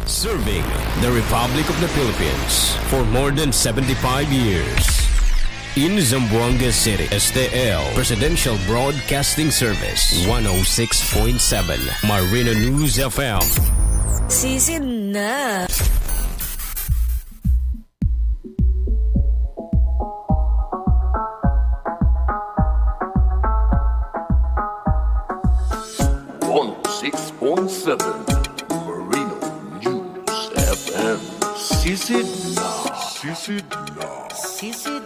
Serving the Republic of the Philippines for more than 75 years. In Zamboanga City, STL Presidential Broadcasting Service 106.7 Marino News FM. Sisid na. Marino News FM. Sisid na. Sisid na.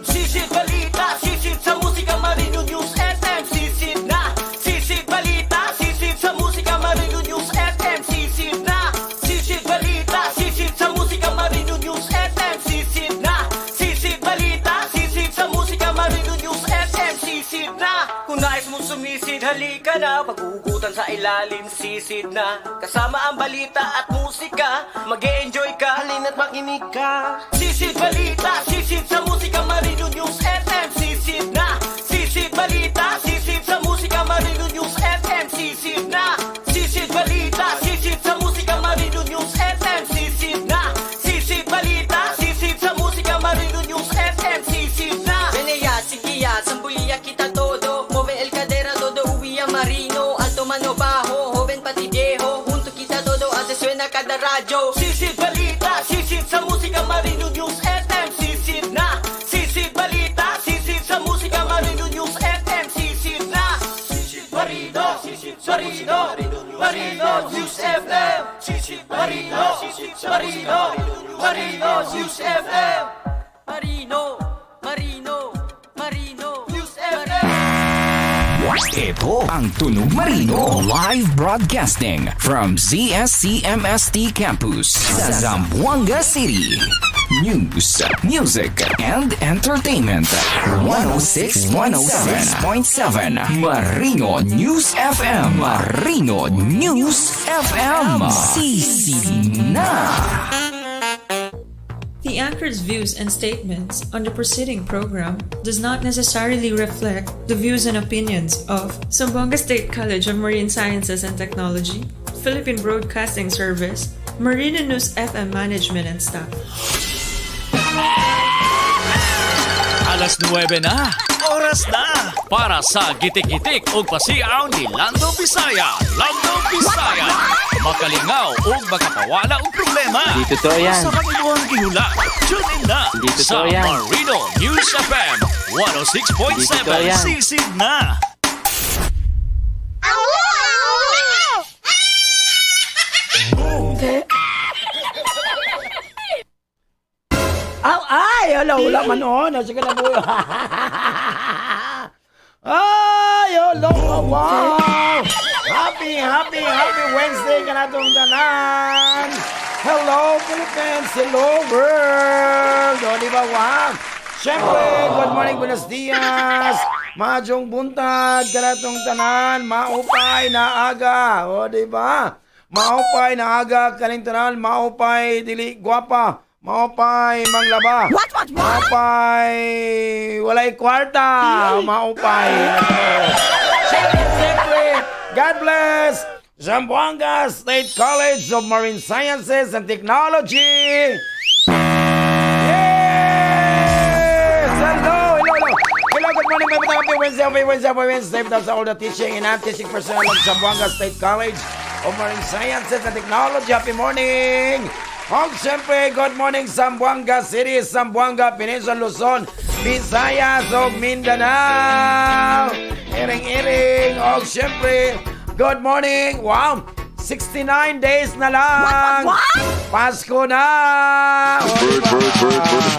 Sisid balita, sisid sa musika Marino News FM. Sisid na. Sisid balita, sisid sa musika Marino News FM. Sisid na. Sisid balita, sisid sa musika Marino News FM. Sisid na. Sisid balita, sisid sa musika Marino News FM. Sisid na. Kung nais mong sumisid, halika na. Pag-uugutan sa ilalim, sisid na. Kasama ang balita at musika, mag-e-enjoy ka, halina't makinig ka. Sisid balita, sisid sa musika Marino News FM. Sisid na. Sisid balita, sisid sa musika Marino News FM. Sisid na. Sisid balita, sisid sa musika Marino News FM. Sisid na. Sisid balita, sisid sa musika Marino News FM. Sisid na. Veneya, Sigiya, Sambulia, kita todo. Move el cadera, todo uwiya Marino. Alto mano bajo, joven pati viejo. Junto kita todo, hace suena cada radyo. Sisid balita, sisid sa musika Marino News FM. Sisid na. Sisid balita, sisid sa musika Marino News FM. Sisid na. Sisid Marino, sisid Marino, Marino News FM. Sisid Marino, sisid Marino, Marino News FM. Marino, Marino, Marino News FM. Ito ang Tunog Marino live broadcasting from ZSCMST Campus sa Zamboanga City. News, music, and entertainment. 106.7 Marino News FM. Marino News FM. Sisid na. The anchor's views and statements on the preceding program does not necessarily reflect the views and opinions of Zamboanga State College of Marine Sciences and Technology, Philippine Broadcasting Service, Marino News FM Management and Staff. Alas 9 na, oras na para sa gitik-gitik o pasiaw ni Lando Bisaya. Lando Bisaya, makalingaw o makapawala o problema. Dito to yan. Sa kanilang gihula, tune in na Dito sa to yan. Marino News FM 106.7. Sisid na. Ay, wala man on. Sige na po. Ay, wow. Happy Wednesday ka na itong tanan. Hello, Philippines. Hello, world. O, di ba, wow. Siyempre, good morning, buenos dias. Madyong buntag ka na itong tanan. Maupay na aga. O, di ba? Maupay na aga kaning tanan. Maupay dili guwapa. Maupay manglaba. What? Maupay walay kwarta. Maupay. Siyempre, God bless Zamboanga State College of Marine Sciences and Technology. Yes! Hello, good morning, happy Wednesday. That's all the teaching and non-teaching personnel of Zamboanga State College of Marine Sciences and Technology. Happy morning! Og siyempre, good morning Zamboanga City, Zamboanga, Peninsula, Luzon, Visayas, og Mindanao. Iring-iring. Og siyempre, good morning. Wow, 69 days na lang. What? Pasko na.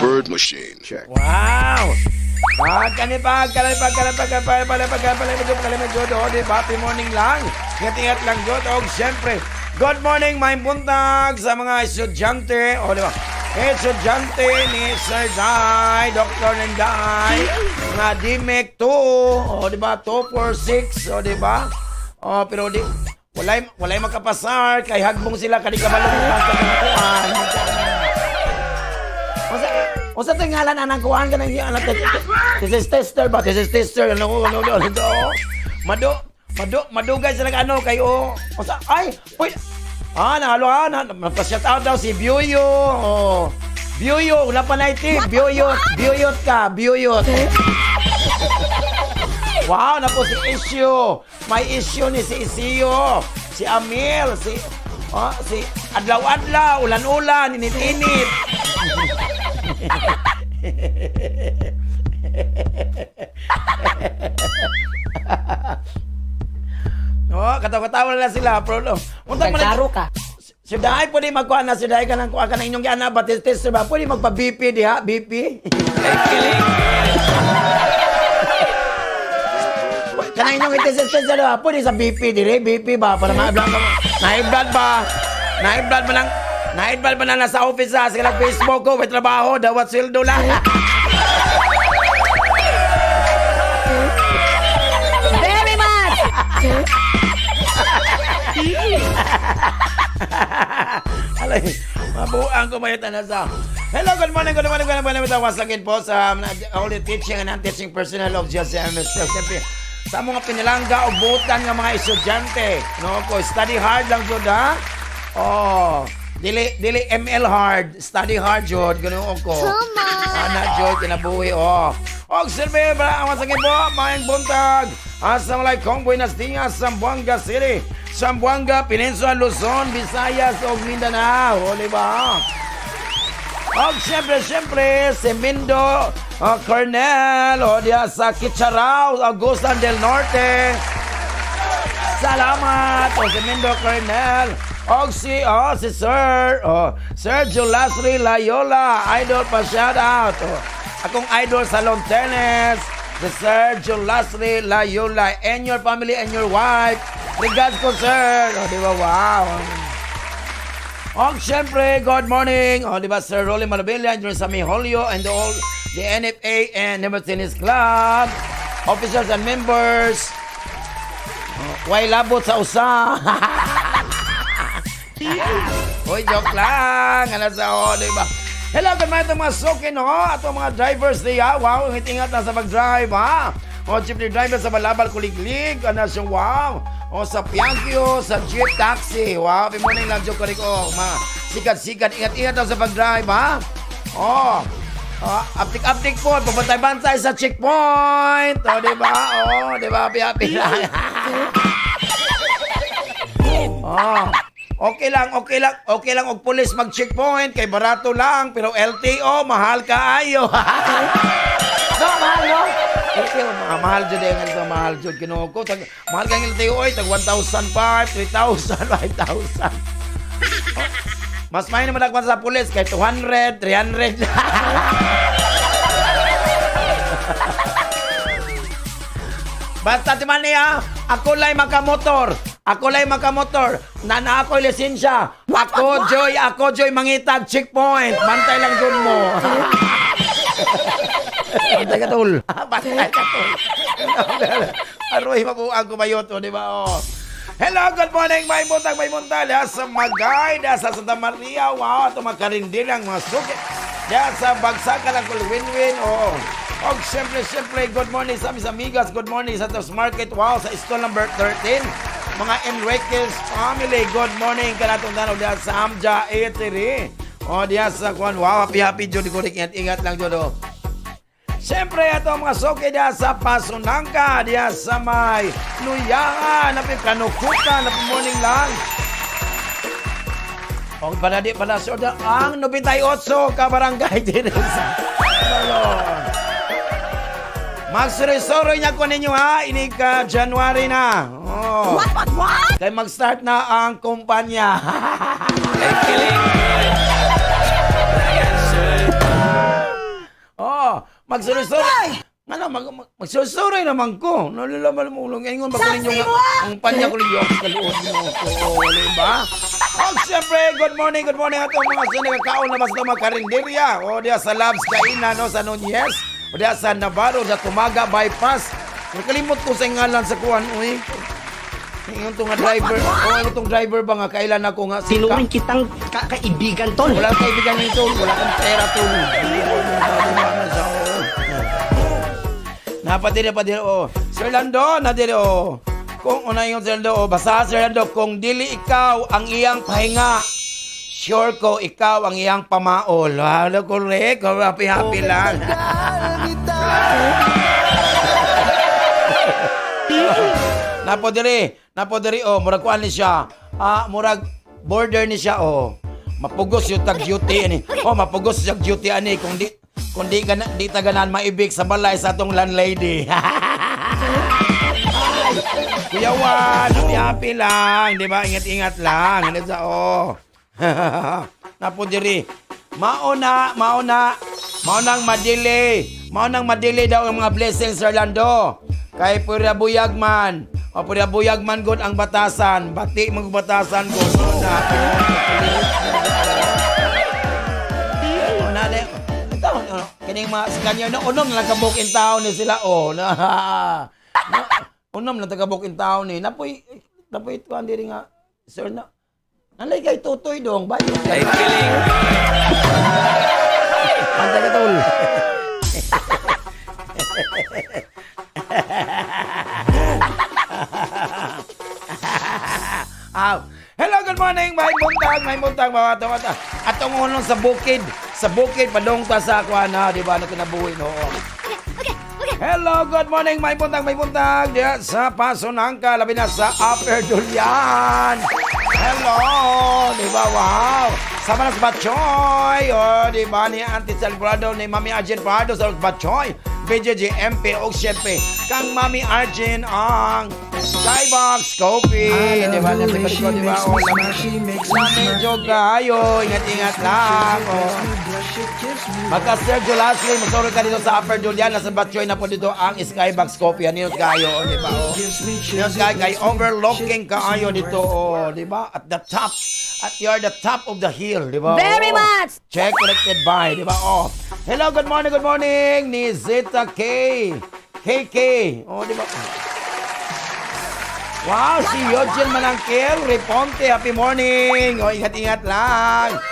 Bird machine. Check. Wow. Happy morning lang. Ingat-ingat lang, Jod. Og siyempre, good morning, may buntag sa mga estudyante. O, di ba? Estudyante ni Sir Dai, Dr. Nenday, nga DMEC 2. O, di ba? 246. O, di ba? O, pero di, walay makapasar. Kay hagbong sila, kanikabalong pagkakakuan. O sa tingalan, anang kuhan ka ng anak. This is tester ba? This is tester. Madugay sila ano kayo. O sa, ay, Napashout out daw si Bioyo. Oh. Bioyo, wala pa na iti. Bioyot ka, Bioyot. Wow, na po si Issue. May issue ni si Isiyo. Si Amil, si Adlaw-Adlaw, Ulan-Ulan, Init-Init. Katawa-katawa na sila, bro. Nagkaro ka. Si Dahay, pwede magkuha na. Si Dahay ka ng kuha ka ng inyong gana. Batis-tester ba? Pwede magpa-BP di ha? BP? Kanang inyong itis-tester ba? Pwede sa BP di rin? BP ba? Para ma-blood ka mo. Na-blood ba? Na-blood ba na nasa office ha? Sa Facebook ko, may trabaho. Dawat sweldo lang. Very much! Alay, mabuang ko may tanasa. Hello, good morning. Once again po sa only teaching and non-teaching personnel of GSMS. Siyempre, sa mga pinilangga o butan ng mga estudyante. No, ko, study hard lang po ha. Oh, dili ML hard. Study hard, Jod. Ganun ko. Ana, Jod, kinabuhi, oh. Og sirbe, once again po, maayong buntag. Assalamualaikum, buenos dias, Zamboanga City. Zamboanga, Peninsula, Luzon, Visayas, o Mindanao. O, diba? O, siyempre, si Mindo, Cornel, o, diya sa Kitcharao, Augustan del Norte. Salamat, o, si Mindo, Cornel. O, si Sir, Sergio Lasri Layola, idol pa shout out. O, akong idol sa lawn tennis, si Sergio Lasri Layola, and your family and your wife. Regards ko, sir. O, di ba? Wow. O, syempre, good morning. O, di ba, Sir Rolly Malabella, and sa Miholio, and all the NFA and Never Tennis Club, officers and members. Way labot sa usa. Uy, joke lang. Ano sa o, di ba? Hello, good morning, mga sokin, no? At mga drivers niya. Wow, ingat na sa mag-drive, ha? O, syempre, driver sa Balabal, Kuliglig. Ano siyang wow. O sa Piangkyo, sa Jeep Taxi. Wow, happy morning lang, joke ko rin ko. Sikat-sikat, ingat-ingat daw sa pag-drive, ha? O, uptik-uptik po, pabantay-bantay sa checkpoint. O, diba? O, diba? Happy lang. Okay lang og pulis mag-checkpoint, kay barato lang, pero LTO, mahal ka ayo. No, mahal, no? LTO, mahal dyan eh, mahal dyan, kinuha ko. Mahal kang LTO, tag 1,500, 3,000, 5,000. Mas may naman ako sa pulis, kay 200, 300. Basta timan niya, ako lay makamotor. Na ako'y lisensya. Ako, Joy, mangitag checkpoint. Bantay lang dun mo. Bantay ka, tol. Aroy, mabuang kumayot, di ba? Oh. Hello, good morning, may buntag. Sa Magay, sa Santa Maria. Wow, ito makarindil ang mga suki. Sa Bagsakan ang win-win. Oh. Og siyempre, good morning sa aming amigas. Good morning sa Tops Market. Wow, sa stall number 13. Mga Enriquez family, good morning. Kanatong tanaw diya sa Amja Eatery. O diya sa Kwan. Wow, happy Jody ko rin. Ingat lang, Jodo. Siyempre, ito mga soke diya sa Pasunangka. Diya sa may Nuyangan. Napikanukutan. Morning lang. O panadi pala sa ang 98 ka barangay din sa Magsuri-suri niya ko ninyo ha. Ini ka January na. Oh. What? Kaya mag-start na ang kumpanya. Oh, magsuri-suri. Ano, magsuri-suri naman ko. Nalalaman mo ulang. Ngayon ba ko ninyo ang kumpanya ko ninyo. Kaluod mo. Diba? Oh, siyempre, good morning. Ato mga sinagakaon na basta makarinderya. O, diya sa Labs Kainan, no, sa Nunez. O diya sa Navarro, sa Tumaga Bypass. Nakalimot ko sa ngalan sa kuwan, uy. Ngayon itong driver. Itong driver ba nga, kailan ako nga. Tinuring kitang kaibigan, tol. Wala kang kaibigan ng tol. Wala kang pera, tol. Napatira pa din, oh. Sir Lando, nadiri, oh. Kung una yung Sir Lando, basa Sir Lando, kung dili ikaw ang iyang pahinga, sure ko ikaw ang iyang pamaol. Ano, correct? Happy lang. Napodiri, murag kuan ni siya. Murag border ni siya, Mapugos yung tag-duty ani. Mapugos yung duty ani kung di taganan maibig sa balay sa atong landlady. Kuya Juan, happy lang, di ba? Ingat-ingat lang. Ano sa Napodiri. Maunang madili daw ang mga blessings sa Orlando. Kay pura buyag man. Pura buyag man gud ang batasan. Bati magbatasan gud. Kining mga kanyo na unom lang kabuk in town ni sila unom lang tagabuk in town ni. Napoy tuan diri nga sir na. Nalay kay tutoy dong ba? Ay feeling. Anta ka tol. Hello, good morning, may buntag mga to. Atong unong sa bukid padong ta sa kuana, di ba na kinabuhi no. Hello, good morning, may buntag diya sa Pasunangka, labi na sa Upper Dulian. Hello, di ba, wow. Sama na sa Batchoy, di ba ni Auntie Salvador ni Mami Arjen Pardo sa Batchoy. BJJ MP o siyempre kang Mami Arjen ang Skybox Coffee. Di ba? Nasa ko, di ba? Medyo kayo. Ingat-ingat lang. Magka-Sergio Lashley, magsorry ka dito sa Upper Julian. Nasa Batchoy na po dito ang Skybox Coffee. Ano kayo? Di ba? Niyos kayo. Overlooking kayo dito. Di ba? At the top. At you're the top of the hill, di ba? Very much! Check connected by, di ba? Hello, good morning ni Zeta K. KK. Di ba? Wow, si Eugene Manangkel, Reponte, happy morning. Ingat-ingat lang.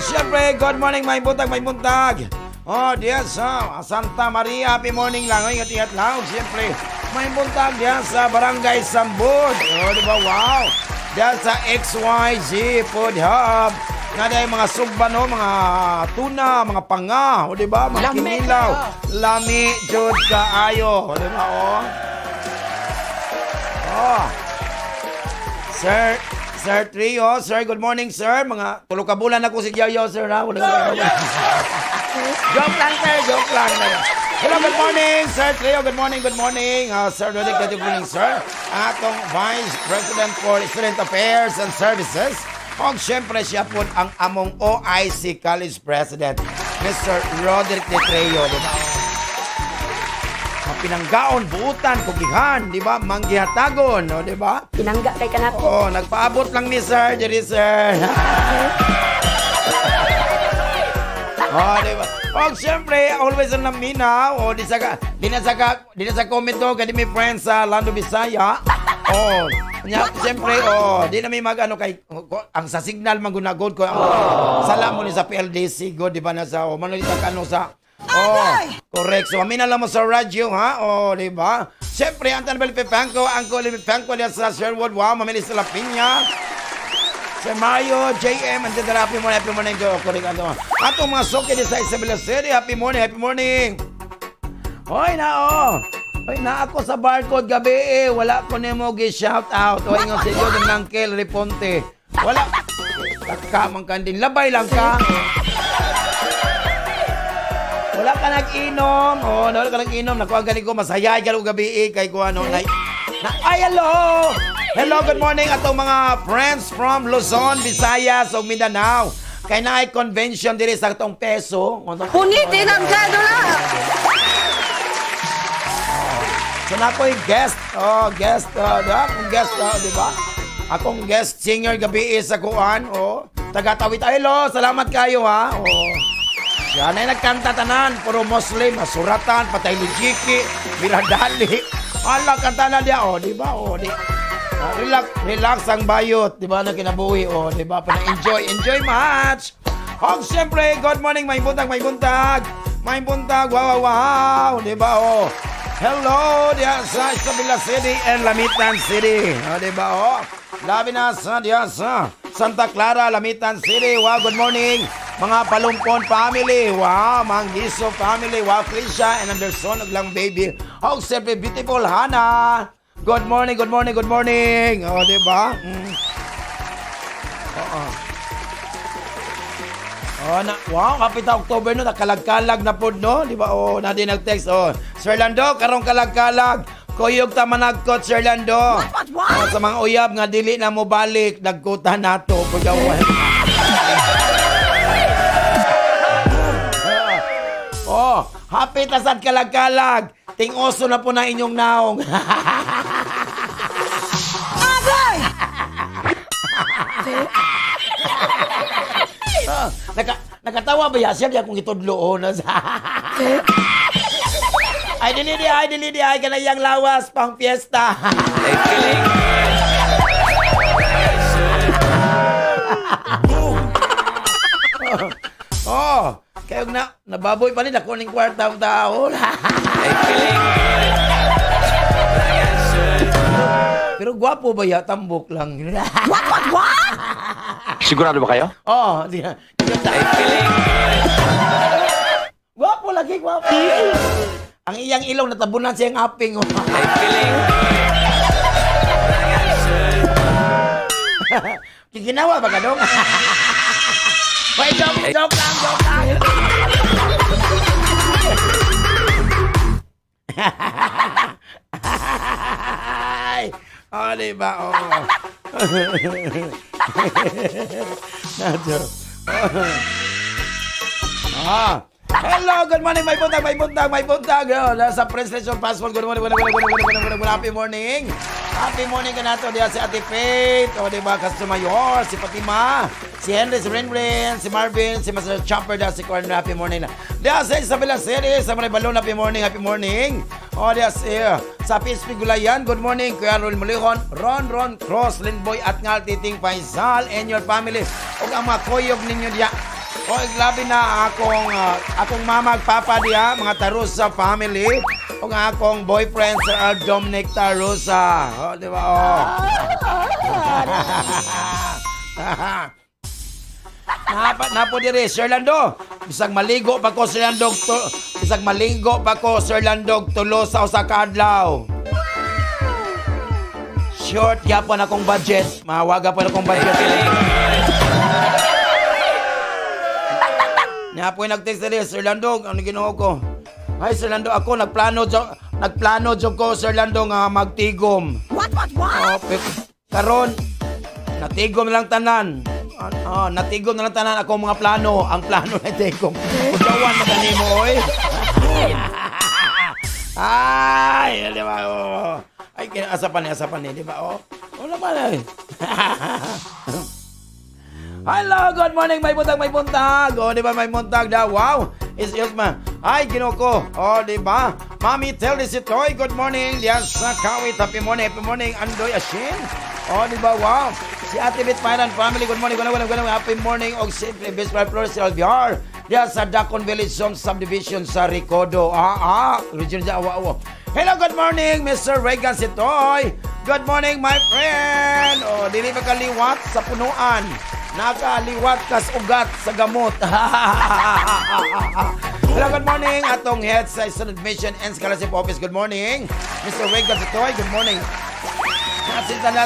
Siyempre, good morning, may buntag. Diyan sa Santa Maria, happy morning lang. Ingat-ingat lang. Siyempre, may buntag diyan sa Barangay Sambud. Di ba? Wow. Diyan sa XYZ Food Hub. Na dahil mga sugba, mga tuna, mga panga, di ba? Mga kinilaw. Lami, jud kaayo. Di ba, Sir Trio, sir, good morning, sir. Mga tulog ka bulan ako si Yayo, sir, ha? Joke lang, sir. Hello, good morning, Sir Trio. Good morning. Sir Roderick, good morning, sir. Atong Vice President for Student Affairs and Services. Siyempre siya po ang among OIC College President, Mr. Roderick De Trio, di ba? Pinanggaon, buutan, kugihan, di ba? Manggihatagon, di ba? Pinangga kay kanako. Nagpaabot lang ni Sir, diri, sir. Di ba? Siyempre, always on naminaw. Di na sa comment do, kadi may friends sa Lando Bisaya. Siyempre, di na may kay, ang sa signal magunagod ko, sala mo ni sa PLDC, go, di ba na sa, manulita ka sa, correct. So, amin alam mo sa radyo, ha? Di ba? Siyempre, Anton Belpepangko, Uncle Belpepangko, sa Sherwood, wow, mamilis sa Lapinya. Sir Mario, JM, and then happy morning, go, correct, atong mga soke di sa Isabela City, happy morning. Hoy na ako sa barcode gabi, wala ko nemo gi-shout out. Ingon sa iyo ng Uncle Reponte. Wala, takamang kandin, labay lang ka. Wala ka nag-inom. Wala ka nag-inom. Nakuha galing ko, masayay ka gabi kay ko hello! Hello, good morning atong mga friends from Luzon, Visayas, ug Mindanao. Kay naay convention diri sa atong peso. Punitin ang gado na! So na ako'y guest. Di ba? Akong guest singer gabi sa kuan. Taga-Tawit. Hello, salamat kayo, ha. Siya na nagkanta tanan, puro Muslim, masuratan, patay lijiki, biradali. Ala, kanta na dia, di ba? Relax ang bayot, di ba, na kinabuhi, di ba? Enjoy much. Siyempre, good morning, may buntag, wow, di ba, Hello, diyan sa Isabela City and Lamitan City. O, diba, o? Labi na sa diyan sa Santa Clara, Lamitan City. Wow, good morning. Mga Palumpon family. Wow, Manggiso family. Wow, Krisha and Anderson, lang baby. Oh, siyempre, beautiful Hana. Good morning, good morning, good morning. O, diba? Wow, kapita October no, nakalag-kalag na po, no? Di ba? Oh, na din nag-text. Oh, Sir Lando, karong kalag-kalag. Kuyog ta managkot, Sir Lando. What? Oh, sa mga uyab nga dili na mo balik, nagkuta nato. Pagawan. Oh, happy tasad kalag-kalag. Ting-oso na po na inyong naong. Agay! Nakatawa ba siya? Di akong itudloon. Ay, dili, ay, kanayang lawas, pang fiesta. Ay, feeling. Kayong nababoy pa rin ako ng kwartang taon. Ay, feeling. Pero gwapo ba ya? Tambok lang. What? Sigurado ba kayo? Oh, di na. Gwapo lagi, gwapo. Ang iyang ilong natabunan siyang aping. Ginawa ba ka dong? Wait, joke lang. Oh, diba? Oh. Hello, good morning, may buntag. Nasa Presidential Passport, good morning, happy morning. Happy morning ka na to, diya si Ate Faith, o diba, Mayor, si Fatima, si Henry, si Renren, si Marvin, si Master Chopper, diya si Corn, happy morning na. Diya si Isabela City, sa Maray Balon, happy morning. O diya si, sa PSP Gulayan, good morning, Kuya Rol Mulihon, Ron Cross, Linboy, at Ngal Titing Faisal, and your family, o ang mga koyog ninyo diya. O, iglabi na akong mama at papa diya, mga Tarusa family. O nga akong boyfriend, Sir Dominic Tarusa. O, di ba? O. Napo diri, Sir Lando. Bisag maligo pa ko, Sir Lando, tulo sa usa ka adlaw. Short yapon akong budget. Mahawaga pa akong budget. Nga po yung nag-text na rin, Sir Lando, ano ginawa ko? Ay, Sir Lando, ako, nagplano dyan ko, Sir Lando, nga magtigom. What? Karon, natigom lang tanan. Natigom na lang tanan ako mga plano. Ang plano na tigom. Udawan na gani mo, oy. Ay, di ba, oh. Ay, asapan ni, di ba, oh. Wala ba na, eh. Hello, good morning, may buntag. O, di ba, may buntag daw. Wow, is ma. Ay, ginoko. O, di ba? Mami, tell this itoy. Good morning. Diyan sa Kawit. Happy morning. Andoy Ashin. O, di ba? Wow. Si Ate Bit Pairan family. Good morning. Happy morning. O, simple. Best friend Flores Alviar. Diyan sa Dacon Village Zone Subdivision sa Ricodo. Region dyan. Hello, good morning, Mr. Regan Sitoy. Good morning, my friend. O, dili ba kaliwat sa punuan? Nakaliwat kas ugat sa gamot. Hello, good morning. Atong head sa Student Mission and Scholarship Office. Good morning. Mr. Regan Sitoy, good morning. Nasinta na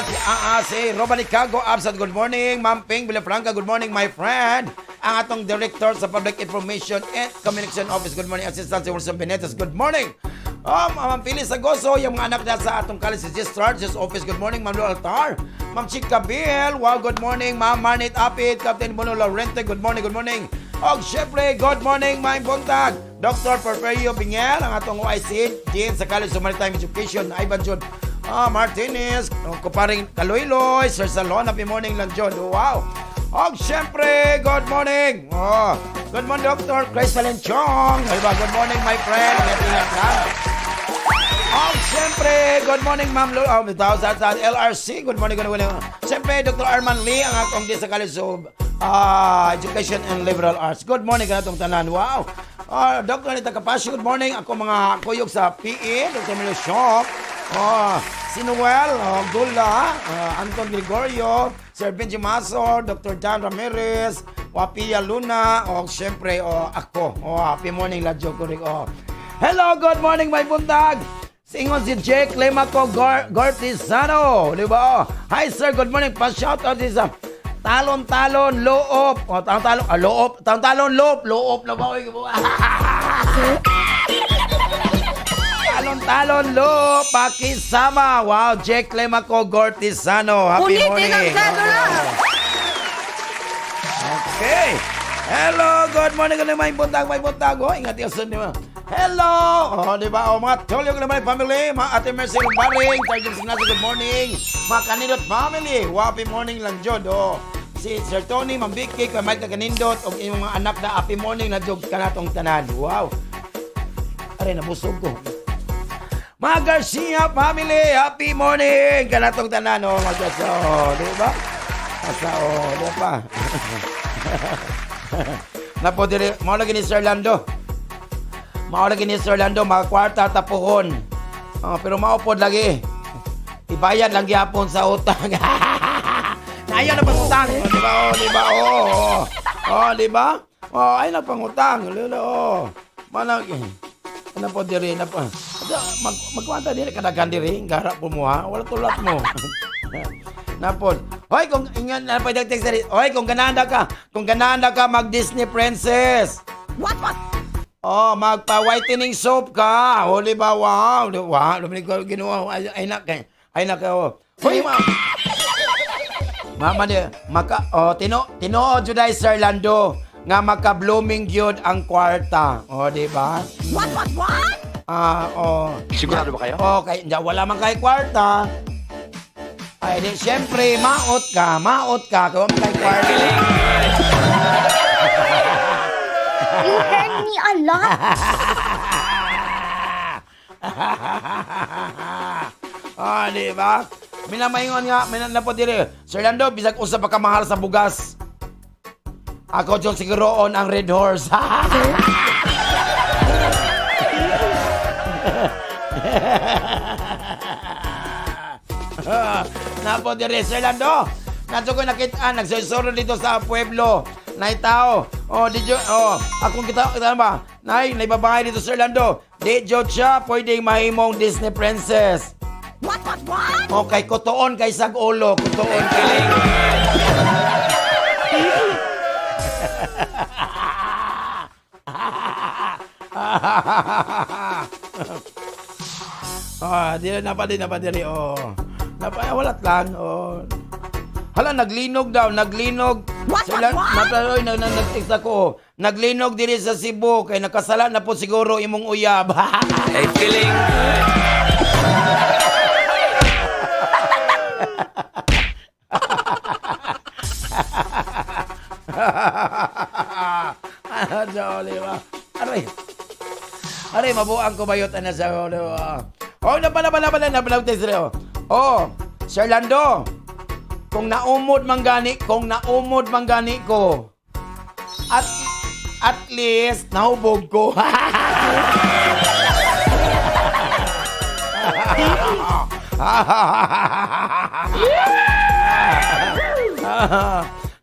si Roban Icago, absent. Good morning. Ma'am Ping Villafranca, good morning, my friend. Ang atong Director sa Public Information and Communication Office. Good morning, Assistant si Wilson Benetes. Good morning. Ma'am Phyllis Agoso, yung mga anak na sa atong college registrar, just office. Good morning, Ma'am Lo Altar. Ma'am Chica Bill, wow, good morning. Ma'am Manit Apit, Captain Bono Laurente, good morning. Og syempre, good morning, Ma'am Buntag. Dr. Porfirio Bingel, ang atong OIC, Dean sa College of Maritime Education, Ivan John Martinez, kuparing Kaloyloy, Sir Salon, happy morning lang, John. Wow. Og syempre, good morning. Good morning, Dr. Chris Valenchong. Good morning, my friend. Ingat lang. Og syempre, good morning, Ma'am Lo. Sa LRC, good morning. Syempre, Dr. Arman Lee, ang akong di sa College of Education and Liberal Arts. Good morning, kanatong tanan. Wow. Dr. Anita Capasio, good morning. Ako mga kuyog sa PE, Dr. Emilio Shop. Si Noel, Gula, Anton Gregorio, Sir Benji Masor, Dr. Dan Ramirez, Wapia Luna, syempre, ako. Happy morning, Ladjo Kurik. Hello, good morning, my buntag. Singon si Jake Lemaco Gortizano, di ba? Hi, sir, good morning. Pa-shoutout din sa Talon-talon, loob. Talon-talon, loob na ba? Talon-talon, loob. Pakisama. Wow, Jake Lemaco Gortizano. Happy Ulitin morning. ang cedula. Okay. Hello, good morning. Ano may buntag? Ingat yung sun, di ba? Hello! Di ba? Mga tulyog naman family, mga Ate Mercel Baring, Sergeant Signasi, good morning. Mga Kanindot family, happy morning lang, Jod. Si Sir Tony, Ma'am Vicky, kay Mike Kanindot, o yung mga anak na happy morning na Jod ka natong tanan. Wow! Aray, nabusog ko. Mga Garcia family, happy morning ka natong tanan. Mga Garcia, di ba? Di ba? Napo, mga lagi ni Sir Lando. Maulagi ni Sir Orlando, mga kwarta tapuhon. Pero maupod lagi. Ibayad lang gyapon sa utang. Ayaw na pangutang. Di ba? Di ba? Ay na pangutang. Manag. Ano po diri na po. Magkwanta diri kadagan diri, garap po mo ha. Wala tulat mo. Napod. Hoy, kung ingan na pa text diri. Hoy, kung gananda ka mag Disney Princess. What? Magpa-whitening soap ka. Di ba? Wow. Luminig ko ginawa. Ay na kayo. Hoy, Mama di, tinuod juday Sir Lando nga maka-blooming gyud ang kwarta. Di ba? What? Sigurado ba kayo? Okay, wala man kay kwarta. Ay, di, syempre, maot ka. Kung kay kwarta. You hurt me a lot. Di ba? Minamaingon nga, minanapod diri. Sir Lando, bisag usa pa ka mahal sa bugas. Ako dyan siguroon ang Red Horse. Napod diri, Sir Lando. Nato ko nakita, nagsosoro dito sa pueblo. Nay tao. Akong kita ba? Nay babae dito Sir Lando. Di jud siya pwedeng mahimong Disney Princess. What? Okay, kutoon kay sag-ulo, kutoon kay. Di na pa diri. Walat lang. Hala, naglinog daw. What? Nag-text ako. Naglinog diri sa Cebu. Kaya nakasala na po siguro imong uyab. Ay, feeling good. Jolly ba? Aray, mabuang ko bayot na sa text rin. Sir Lando. Kung naumod man gani ko, at least nahubog ko.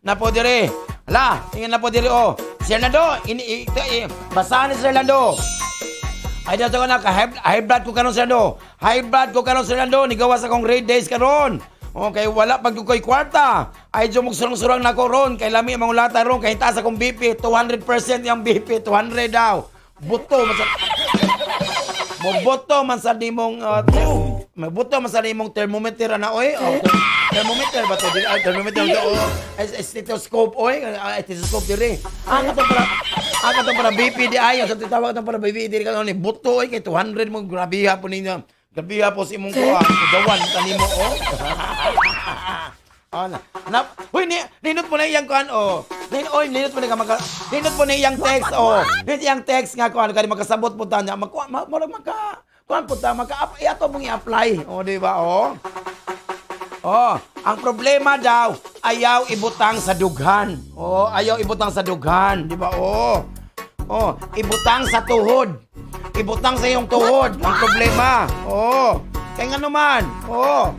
Napodire. Hala, tingnan napodire. Sir Lando, basahan ni Sir Lando. Ay, dito ko na, high blood ko karon Sir Lando. Nigawas akong raid days karon. Okay, wala pag ko'y kwarta. Ay, dyan surang-surang na ko ron. Kay lami ang lata ron. Kay taas akong BP. 200% yung BP. 200 daw. Buto man sa dimong thermometer na oy. Thermometer ba to? Thermometer to. Stethoscope oy. Stethoscope diri. Katong para BP di ayo. Sa titawag katong para BP diri kanoni. Buto oy kay 200 mo grabe hapon ninyo. Gabi po si imong kuha. Dawan kanimo Hoy, ninot mo na iyang kuhan ninot mo na iyang text Ninot iyang text nga kuhan kani makasabot po ta niya. Kuhan po ta ato mong i-apply. Di ba ang problema daw ayaw ibutang sa dughan. Ayaw ibutang sa dughan, di ba? Oh, ibutang sa tuhod. Ibutang sa iyong tuhod ang problema. Oh, kaya nga naman. Oh,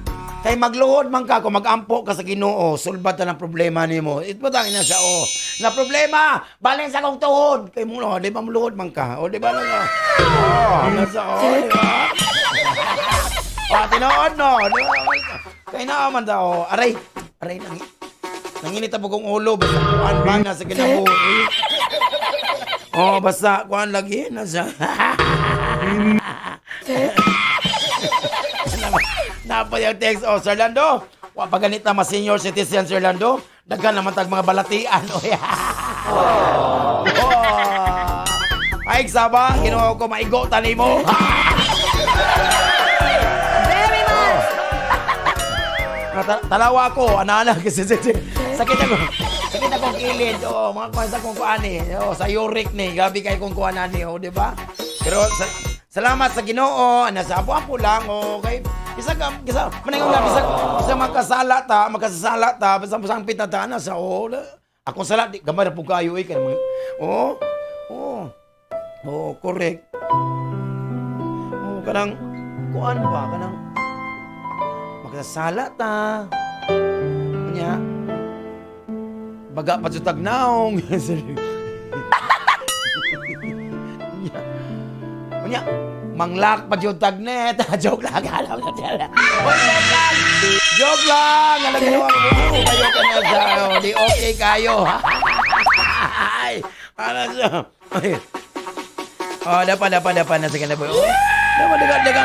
kay magluhod man ka, kung mag-ampo ka sa Ginoo, sulbad na ng problema nimo. Ibutang na siya, oh. Na problema, balin sa kong tuhod. Kay mo, oh, di ba maluhod man ka? Oh, di ba lang, oh. Oh, nasa, oh, di ba? Oh, tinood, no. Kaya naman daw, aray, nanginita po kong ulo, basta kuhaan ba na sa kinabuhi. Oh, basta kuhaan lagi na siya. Napa yung text, oh, Sir Lando, paganit na mga senior citizen, Sir Lando, daghan naman tag mga balatian, oh. Ay, saba, ginawa ko maigo, tani mo. Talawa ko, ana-ana kasi sakit akong kilid. Oh, mga kwansa kong kuani. Oh, sa uric ni, gabi kay kong kuanan ni, oh, di ba? Pero salamat sa Ginoo, nasa apo lang, okay. Bisa maningong na bisa magkasala ta, basta masangpit na ta na sa akong sala di gamay na pug kayo kay mga. Oh, correct. Oh, kanang kuan ba kanang makasala ta. Nya. Baga pa sa tagnaong. Nya. Manglak pa yung tagnet. Joke lang. Joke lang. Alam mo, kayo ka na sa. Di okay kayo. Ay. Ano siya? Oh, dapat na sa kanaboy.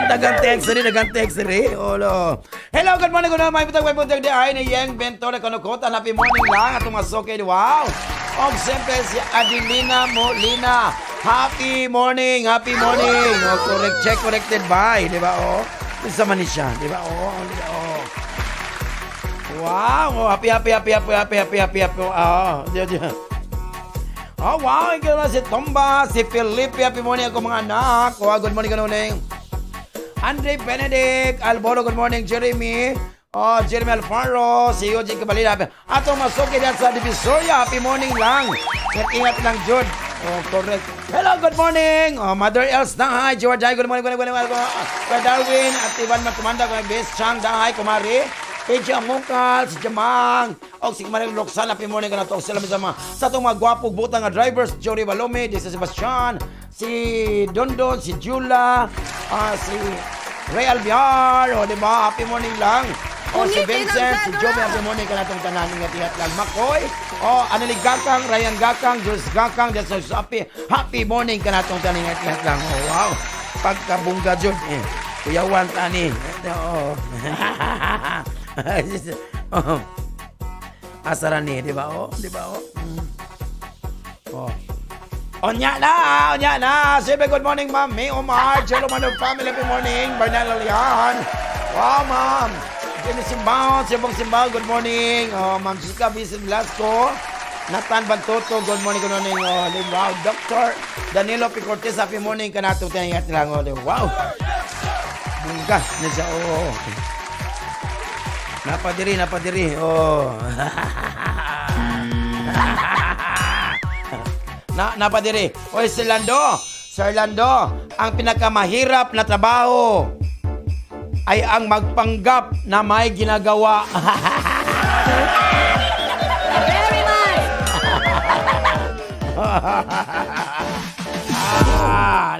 Dagang text rin. Hello, good morning. May putag di ay ni Yang Bento na kanukutan. Happy morning lang. At tumasok kayo. Wow. Og siyempre si Adelina Molina. Happy morning. Oh, corrected by, di ba? Oh, isa man siya, di ba? Oh. Wow, oh, happy. Oh, diyan. Oh, wow, ikaw na si Tomba, si Felipe. Happy morning ako mga anak. Oh, good morning kanuneng. Andre Benedict Alboro, good morning. Jeremy. Oh, Jeremy Alfaro, si Eugene Cabalina. Ato masuki dyan sa Divisoria. Happy morning lang. Ingat lang, Jude. Oh, correct. Hello, good morning. Oh, Mother Els, dahay. George, good morning. Kay Darwin at Ivan Magkumanda, kay Best Chang, dahay, kumari. Kay Jamukal, si Jamang. O, si Kumaring Loksan, happy morning ka na to. Sila sama sa itong mga gwapog butang nga drivers. Jory Balome, si Sebastian, si Dondon, si Jula, si Ray Albiar. O, diba? Happy morning lang. O, si Vincent, si Joby, happy morning ka na itong tanan. Ingat lang. Makoy, o, Anali Gakang, Ryan Gakang, Jules Gakang, happy morning ka na itong tanan. Ingat lang. O, wow. Pagkabungga, Jude. Kuyawan, tani. Oo. Asarani, di ba? Oh, di ba? Oh. Onya na. Sabi, good morning, Ma'am May Omar. Jello Manong family, good morning. Bernal Alian. Wow, Ma'am. Jenny Simbao, Simbao, good morning. Oh, Ma'am Jessica Vincent Velasco. Nathan Bantoto, good morning. Oh, wow, Dr. Danilo Picortes, happy morning. Kanato, tingat lang. Oh, wow. Bungga na siya. Oh. Napadiri. Oh. Napadiri. Oy, Sir Lando, ang pinakamahirap na trabaho ay ang magpanggap na may ginagawa. Very nice.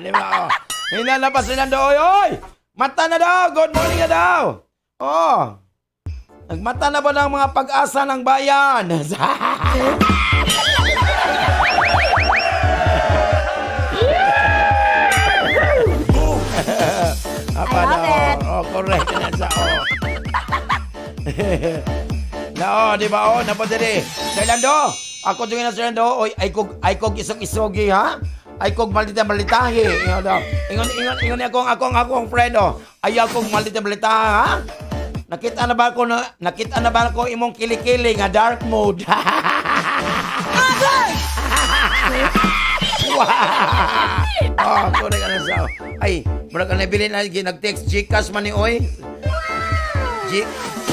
Di ba? Oh. Hindi na pa, Sir Lando. Oy! Mata na daw. Good morning na daw. Oh. Nagmata na ba ng mga pag-asa ng bayan? I love it. Oh, correct na sa No, di ba? Oh, napadiri. Sir Lando, ako dyan na Sir Lando. Oy, ay kog isog-isogi, ha? Ay kog malita-malitahi. Ingon akong friend, oh. Ay kog malita-malitahi, ha? Nakita na ba ko imong kilikili nga dark mode? Wow! Oh, correct ka na sa. Ay, mura ka na bilhin na nag-text Gcash man ni Oy.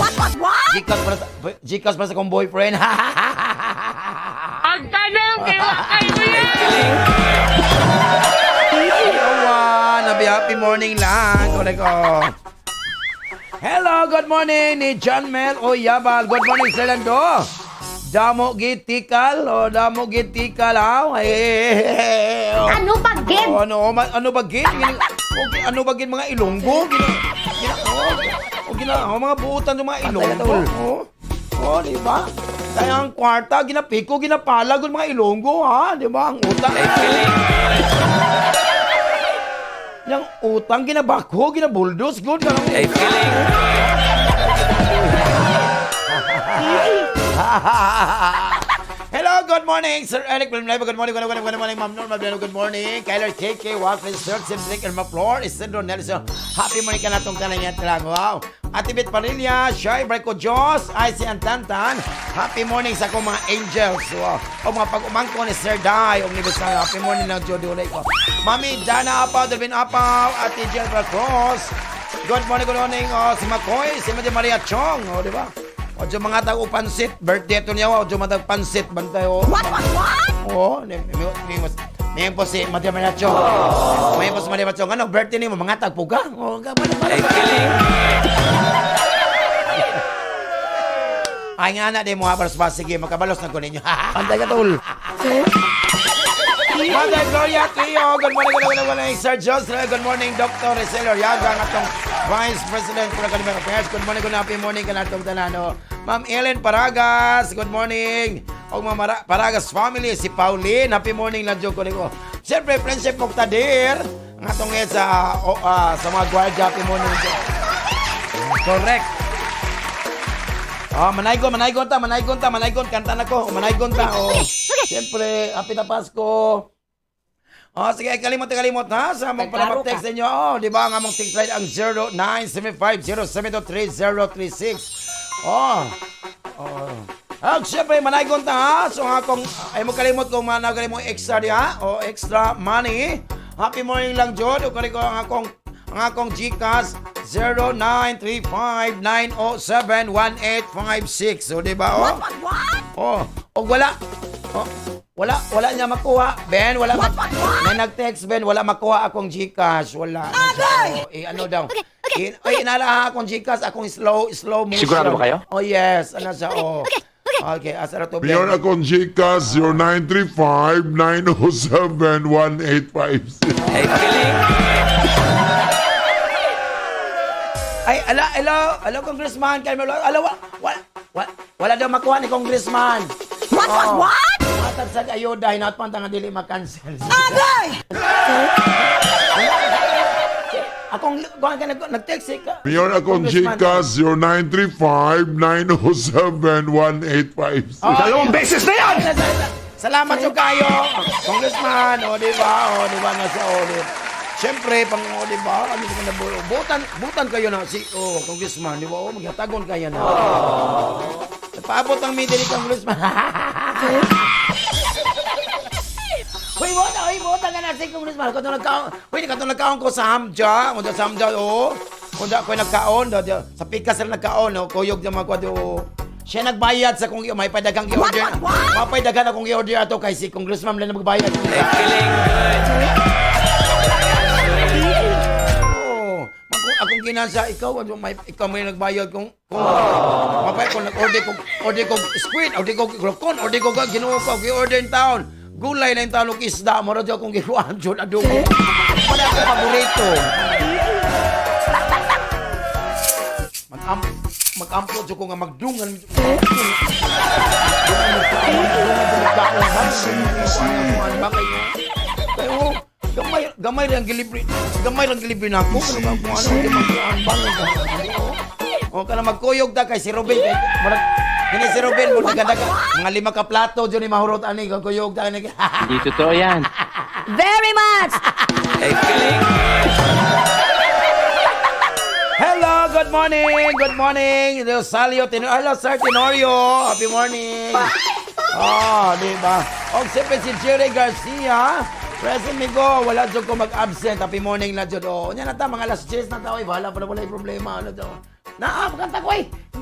What? Gcash para sa kong boyfriend. Magtanong kay Wakay mo yan! Happy morning lang. Hello, good morning ni John Mel Oyabal. Good morning, Sir Lando. Damo gitikal o damo gitikal ha. Ano ba, Gid? Ano ba gid? Ano ba gid mga Ilonggo? Mga buutan ng mga Ilonggo. Di ba? Kaya ang kwarta, ginapiko, ginapalag ng mga Ilonggo, ha? Di ba? Ang utang. Yung utang, ginabako, ginabuldos, good. Hello, good morning, Sir Eric Wilmleva. Good morning, Ma'am Norma. Good morning, Kyler KK, Waffle, Sir Simbrick, and Maflor, Isidro Nelson. Happy morning ka na itong kanangyan lang. Wow. Ate Bit Parilla, Shai, Brico Jos, Icy Antantan. Happy morning sa akong mga angels. Wow. O mga pag-umangko ni Sir Dai, o nibisang happy morning lang, Jody Ulay ko. Mami, Dana Apaw, Delvin Apaw, Ate Jennifer Cross. Good morning, si Makoy, si Maria Chong, o, di ba? O, dyan mga tag-upansit, birthday ito niya, o, dyan mga tag-pansit, bantay, o. What? O, may po si Maria Chong. May po si Maria Chong. Ano, birthday niyo, mga tagpuga? O, ay nga na, di mo habalos pa. Sige, makabalos na ko ninyo. Antay ka, tol. Mother Gloria Trio, good morning, Sir Joseph, good morning, Dr. Rizel Oriaga, ang atong Vice President for Academic Affairs, good morning, happy morning ka na itong tanano. Ma'am Ellen Paragas, good morning. O mga Paragas family, si Pauline, happy morning lang dyan ko. Siyempre, Friendship Octadir, ang atong sa mga gwardiya, happy morning dyan. Correct. Manaygon kanta na ko. Manaygon ta. Siyempre, happy na Pasko. Sige, kalimot ha, sa mong panapak-text ninyo. Di ba, ang among text line ang 0975-0723-036. Siyempre, manaygon ta ha. So, ay mo kalimot kung managaling mo extra diha, o extra money. Happy morning lang, Jod. O kali ko ang akong GCash 0935-907-1856. So, di ba, wala niya makuha. Ben, wala may nag-text, Ben, wala makuha akong GCash. Wala. Ano daw? Inala akong GCash, akong slow motion. Sigurado ba kayo? Oh, yes. Ano siya, Okay, asara to, Ben. Mayor akong GCash 0935-907-1856. Ay, hello, Congressman. Wala daw makuha ni Congressman. What? Matag sa ayuda, hinatpan nga dili makancel. Akong nag-text ka. Mayor akong GCash 0935-907-1856. Dalawang beses na yan! Salamat so kayo, Congressman. Di ba na siya, Siyempre, di ba? Butan kayo na si Congressman, di ba? Maghatagon kayo na. Paabot ang media ni Congressman. Butan ka na si Congressman. Katong nagkaon ko sa Hamja. Kunda ko nagkaon. Sa pikas na nagkaon. Kuyog na magkwado. Siya nagbayad sa kung may padagang i-order. Mapaydagan akong i-order ato kay si Congressman lang magbayad. Akong ginasa, ikaw may nagbayad kung mapay kung nag-order kong squid, order kong glocon, order kong ginuha ko, i-order in town. Gulay na yung talong isda, mara dyan akong ginuhaan dyan, adobo. Wala akong paborito. Mag-ampo dyan ko nga magdungan. Gamay lang gilibri na ako. Kana magkuyog ta kay si Robin. Kini si Robin mo nagadaga. Mga 5 ka plato dyan ni mahurot ani kuyog ta ani. Hindi totoo yan. Very much! Hello, good morning. Rosalio Tenorio. Hello, Sir Tenorio. Happy morning. Di ba? O siyempre si Jerry Garcia. Present Migo, wala dyan ko mag-absent. Happy morning na dyan. Yan na ta, mga last cheers na ta. Bahala pa na wala yung problema. Magkanta ko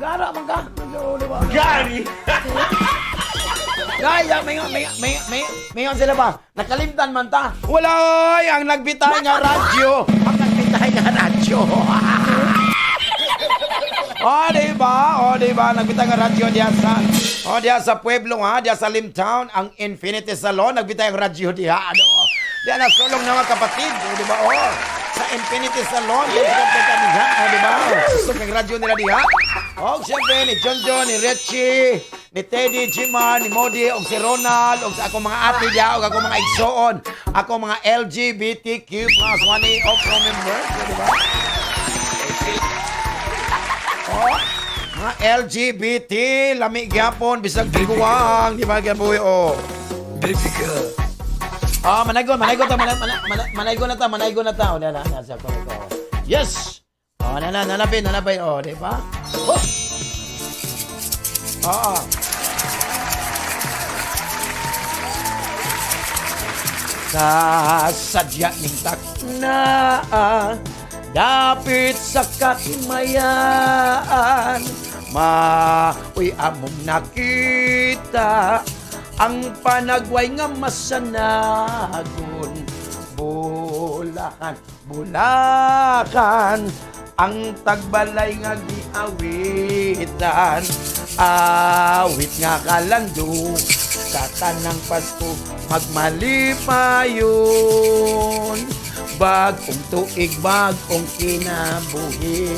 Gara, magkanta. Gari! Gaya, mayon sila ba? Nakalimtan man ta. Wala, oy, ang nagbitay nga radyo. Ang nagbitay nga radyo. O, diba? Nagbitay nga radyo diya sa Pueblo, ha? Diya sa Limtown, ang Infinity Salon. Nagbitay ang radyo diya, ano? Diya na sulong na mga kapatid, o, diba? O, sa Infinity Salon, diya o, diba? Gusto kang radyo nila diya. O, siyempre, ni John, ni Richie, ni Teddy, Jimar, ni Modi, o si Ronald, o sa akong mga ate diya, o akong mga igsoon, akong mga LGBTQ plus 1A of members, o, diba? Oh, mga LGBT, lami gyapon, bisag biguang, di ba gyapon, oh. Oh, manaygon na ta. O, nasa ko. Yes! Oh, nanapin, oh, di ba? Oh! Oo. Kasadya ning takna, dapit sa katimayan, uy among nakita ang panagway nga masanagon. Bulakan ang tagbalay nga giawitan, awit nga kalando sa tanang Pasko magmalipayon. Bagong tuig, bagong kinabuhi,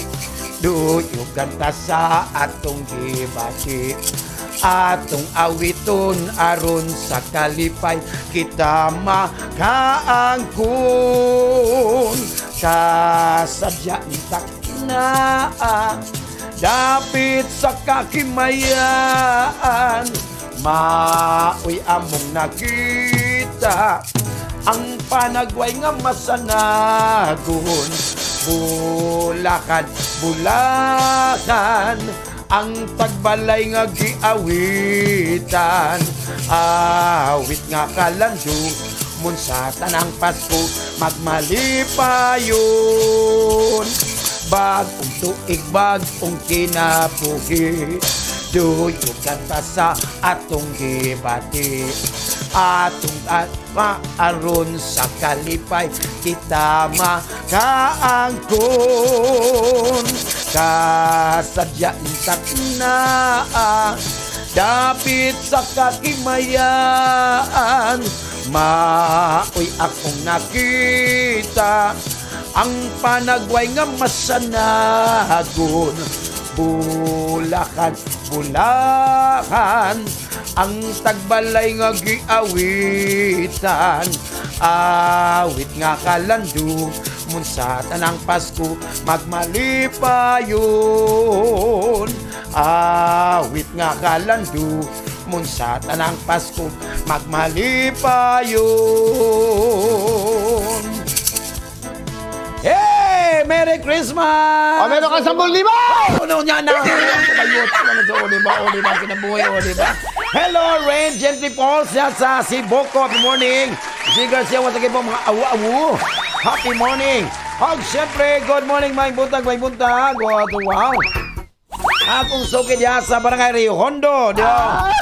duyugan ta sa atong gibati. Atong awiton aron sa kalipay, kita makaangkon. Kasadya ni takna, dapit sa kakimayan, mauy among nakita ang panagway nga masanagon. Bulakan ang tagbalay nga giawitan, awit nga kalando mun sa tanang Pasko magmalipayon. Bagong tuig, bagong kinabuhi, duyugan ta sa atong gibati. Atong aron sa kalipay, kita makaangkon. Kasadya takna, dapit sa kakimayan, mauy akong nakita ang panagway nga masanagon. Bulakan ang tagbalay nga giawitan, awit nga kalando mun sa tanang Pasko magmalipayon. Awit nga kalando mun sa tanang Pasko magmalipayon. Hey! Merry Christmas! O, meron ka 10,000! Ano niya na? Kabayot. O, diba? Kinabuhay, o, diba? Hello, Rain Gently Falls. Yan sa Siboko. Happy morning. Sigar siya. Wata kayo po mga awu-awu. Happy morning. Og, syempre, good morning, may buntag. Wow. Akong suki diya sa Barangay Rio Hondo.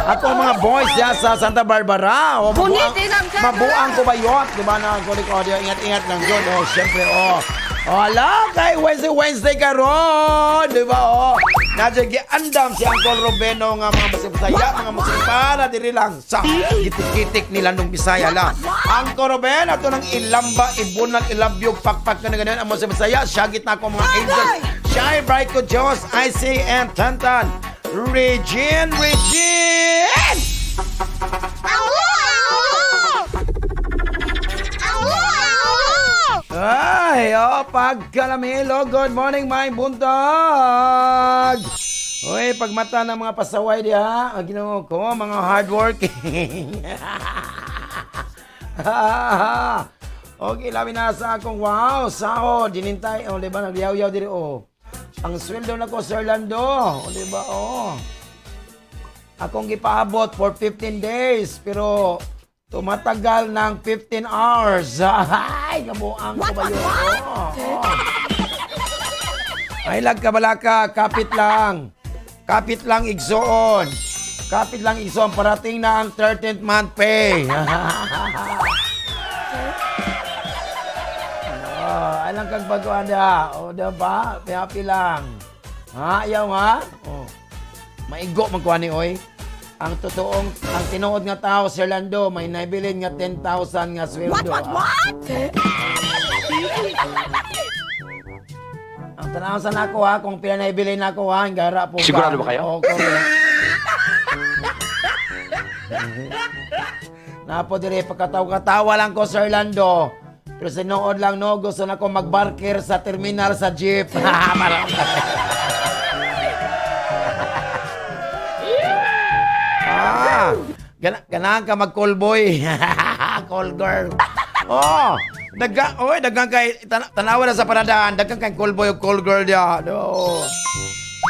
Akong mga boys diya sa Santa Barbara. O, mabuang ko bayot. Diba na, ingat-ingat lang dyan. O, syempre, o. Ala, kay Wednesday karon, di ba? Nadya giandam si Uncle Robeno nga mga masipsaya, mga masipara diri lang sa gitik-gitik nila nung Bisaya lang. Uncle Robeno ato nang ilamba, ibunal, ilabyog, pakpak na ganyan ang masipsaya. Syagit na ako mga angels. Shine bright ko Diyos, I say and Tantan. Regine! Ay, pagkalamilo. Good morning, my buntag. Uy, pagmata ng mga pasaway diha, Ginoo ko, mga hardworking. Okay, labi na sa akong wow, sahod, dinintay, o, diba, nagyaw-yaw diri, o. Ang sweldo na ko, Sir Lando, o, diba, o. Akong gipaabot for 15 days, pero tumatagal ng 15 hours. Ay, kabuang ko ba yun? Ay, lagkabalaka, kapit lang igsoon. Kapit lang isom, parating na ang 13th month pay. Alang kang baguan da. O, diba? Happy lang. Ha? Ayaw ha? O. Maigo magkuha ni Oy. Ang totoong, ang tinuod nga tao, Sir Lando, may naibilin nga 10,000 nga sweldo. What? Ang tanaw sa nako ha, kung pila naibilin nako ha, gara po. Sigurado ba kayo? Oo, correct. Napo dire pagkatawa lang ko, Sir Lando. Pero sinuod lang no, gusto na ko magbarker sa terminal sa jeep. Ganahan ka mag-call boy. Call girl. Oh, dagang kay tanawa na sa paradaan, dagang kay call boy o call girl dia. Oh.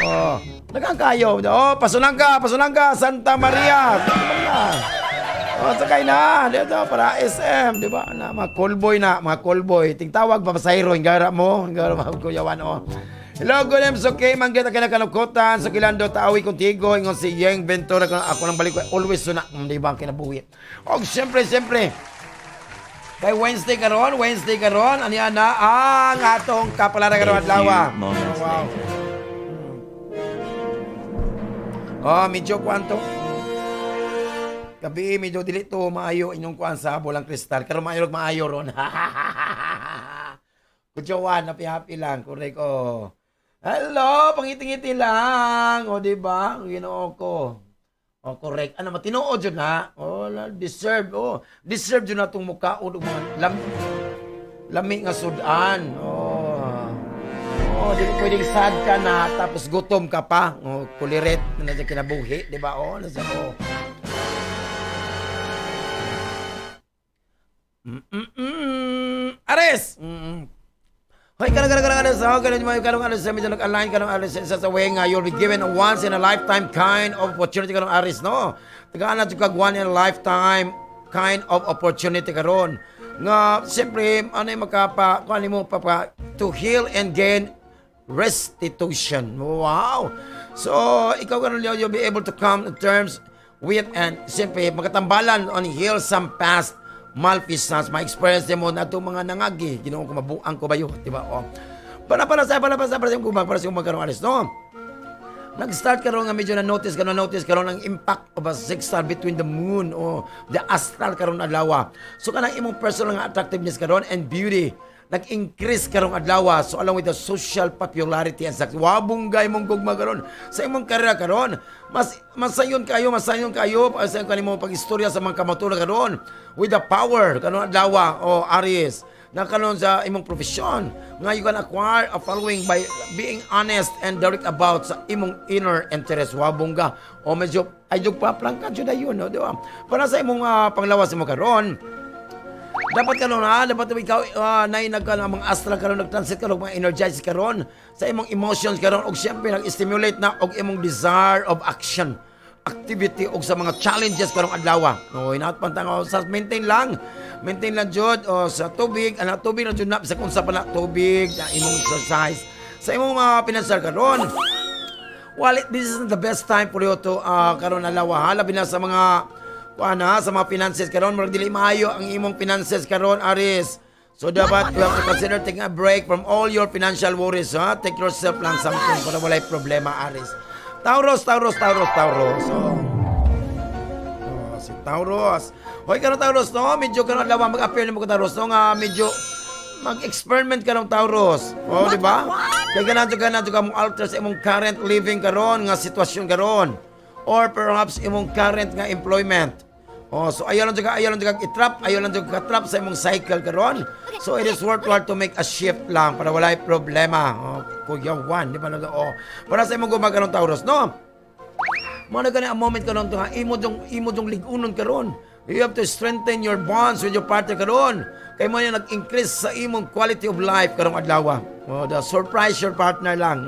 Oh, dagang kayo. Oh, pasunan ka Santa Maria. Oh, sakay na. Dito para SM, di ba? Na mga call boy. Tingtawag papasahero, ingara mo, kuyawan oh. Hello, good names, okay, manggit ka na kanukutan, sa kilando, taawi kontigo, ingon si Yeng Ventura, ako nang balik ko, always suna, di ba, kinabuhi. O, siyempre, kay Wednesday karon, ani na ang atong kapalaran karon adlaw. Wow. Oh, medyo kwanto. Gabi, medyo dilito, maayo, inyong kuwan sa bolang kristal, karon maayo ron. Kutsawan, happy lang, correct, oh. Hello, pangiti-ngiti lang. O, diba? Ginoo ko. O, correct. Ano, matinuod yun, ha? O, deserve. O, deserve yun na itong mukha. O, lami nga sudan. O, di ba pwedeng sad ka na, tapos gutom ka pa. O, kuliret na nasa kinabuhi. Diba? O, nasa ko. Ares! Hoy, kanang sa medyo nag-align sa way nga you'll be given a once in a lifetime kind of opportunity karon aris no. Tagaan na kag one in a lifetime kind of opportunity karon. Nga siyempre ano makapa kuan mo papa to heal and gain restitution. Wow. So ikaw karon you'll be able to come to terms with and siyempre magatambalan on heal some past malfeasance, ma-experience mo na itong mga nangagi. Ginoon ko mabuang ko ba yun? Diba? O. Para sa magkaroon alis, no? Nag-start karoon nga medyo na-notice karoon ang impact of a sextile between the moon o the astral karoon adlaw. So kanang imong personal nga attractiveness karoon and beauty nag-increase karong adlaw. So along with the social popularity and success, wabunggay mong gugma karon sa imong karera karon. Masayon kayo sa kanimo pag-istorya sa mga kamaturan karon with the power karon adlaw o Aries na kanon sa imong profesyon nga you can acquire a following by being honest and direct about sa imong inner interest. Wabungga o medyo ayog pa plangka jud ayon no, di ba? Para sa imong panglawas mo karon dapat karon dapat ikaw nainag ka ng mga astral karon nag-transit karon mga energize karon sa imong emotions karon og siyempre nag-stimulate na og imong desire of action activity og sa mga challenges karong adlaw. No, inaot pantang sa maintain lang jud sa tubig tubig na jud na sa kunsa pa na tubig na imong exercise sa imong financial karon. Well, this is the best time for you to karon adlaw labi na sa mga sa mga finances karon murag dili maayo ang imong finances karon Aris. So dapat you have to consider taking a break from all your financial worries, ha? Take yourself lang something para walay problema Aris. Taurus. So, si Taurus. Hoy karon Taurus no, medyo karon adlaw mag-appear nimo ko Taurus no nga medyo mag-experiment ka ng Taurus. O, di ba? Kaya ganadyo ka mong alter sa imong current living karon nga sitwasyon karon. Or perhaps imong current nga employment. So ayaw lang ka-trap sa imong cycle karon. So it is worthwhile to make a shift lang para walay problema. Kuya Juan, di ba lang para sa imong gumagano Taurus, no? Mo na gani ang moment karon to nga imo dong ligunon karon. You have to strengthen your bonds with your partner karon. Kay mo yung nag-increase sa imong quality of life karong adlaw. The surprise your partner lang.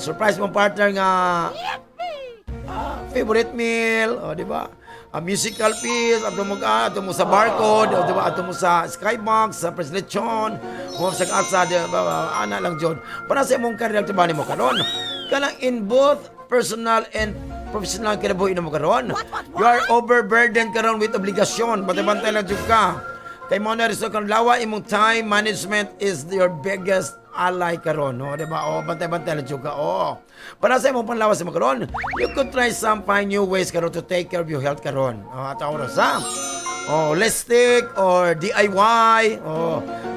Surprise mong partner nga favorite meal, di ba? A musical piece, ato mo sa barcode, di ba? Ato mo sa skybox, sa preslechon, o sa katsa, di ba? Ana lang dyan. Para sa imong karir, di ba mo karon? Kanang in both personal and professional kinabuhi na mo karon. You are overburdened karon with obligasyon. Bantay-bantay lang jud ka. Kay mo na result karon lawa imong time management is your biggest ally karon, no? Diba? O, bantay-bantay lang jud ka. O. Para sa imong panlawas sa karon, you could try some find new ways karon to take care of your health karon. O, at oras ha. Holistic or DIY.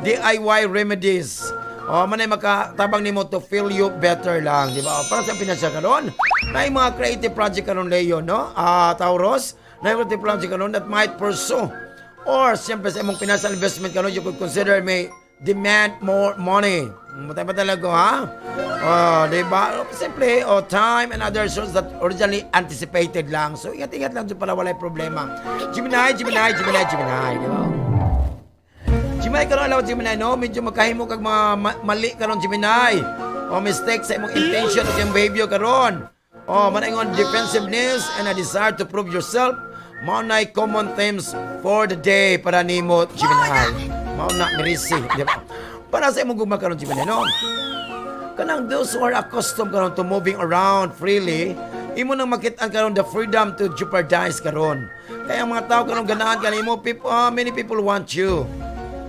DIY remedies. Manay makatabang nimo to feel you better lang, di ba? Para sa financial karon, na mga creative project karon Leo, no? Taurus, na creative project karon that might pursue. Or siyempre sa imong financial investment karon, you could consider may demand more money. Matay pa talaga, ha? Di ba? Simple, time and other sources that originally anticipated lang. So, ingat-ingat lang dyan para walay problema. Gemini, di ba? Gemini karon alaw Gemini, no? Medyo magkahimo kag mga mali karon Gemini. Mistake sa imong intention o yung behavior karon. Manaingon defensiveness and a desire to prove yourself. Mao na common themes for the day para nimo Gemini. Mao na mirisi, di ba? Para sa imong gugma karon Gemini, no? Kanang those who are accustomed karon to moving around freely, imo nang makit-an karon the freedom to jeopardize karon. Kaya ang mga tao karon ganahan kanimo, many people want you.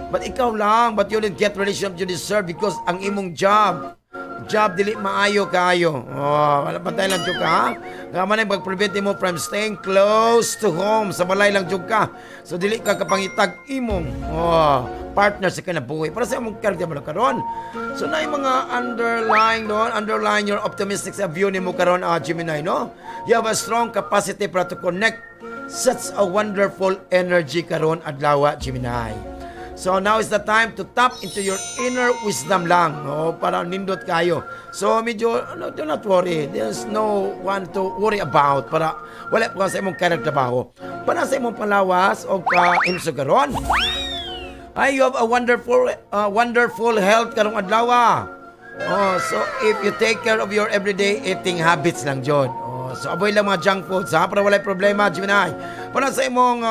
But ikaw lang, but you didn't get relationship you deserve because ang imong job dili maayo kayo. Wala pantay lang jud ka, ha? Nga man pag-prevent mo from staying close to home. Sa balay lang jud ka. So dili ka kapangitag imong partner sa kinabuhi. Para sa imong karakter mo karon. So na yung mga underline your optimistic sa view nimo karon, Gemini, no? You have a strong capacity para to connect such a wonderful energy karon adlaw, Gemini. So now is the time to tap into your inner wisdom lang, no? Para nindot kayo. So medyo, do not worry. There's no one to worry about. Para wala po sa imong karagtrabaho. Para sa imong palawas o ka-imsugaron. You have a wonderful health karong adlaw. So if you take care of your everyday eating habits lang jud. So avoid lang mga junk foods, ha? Para walay problema, Gemini. Para sa imong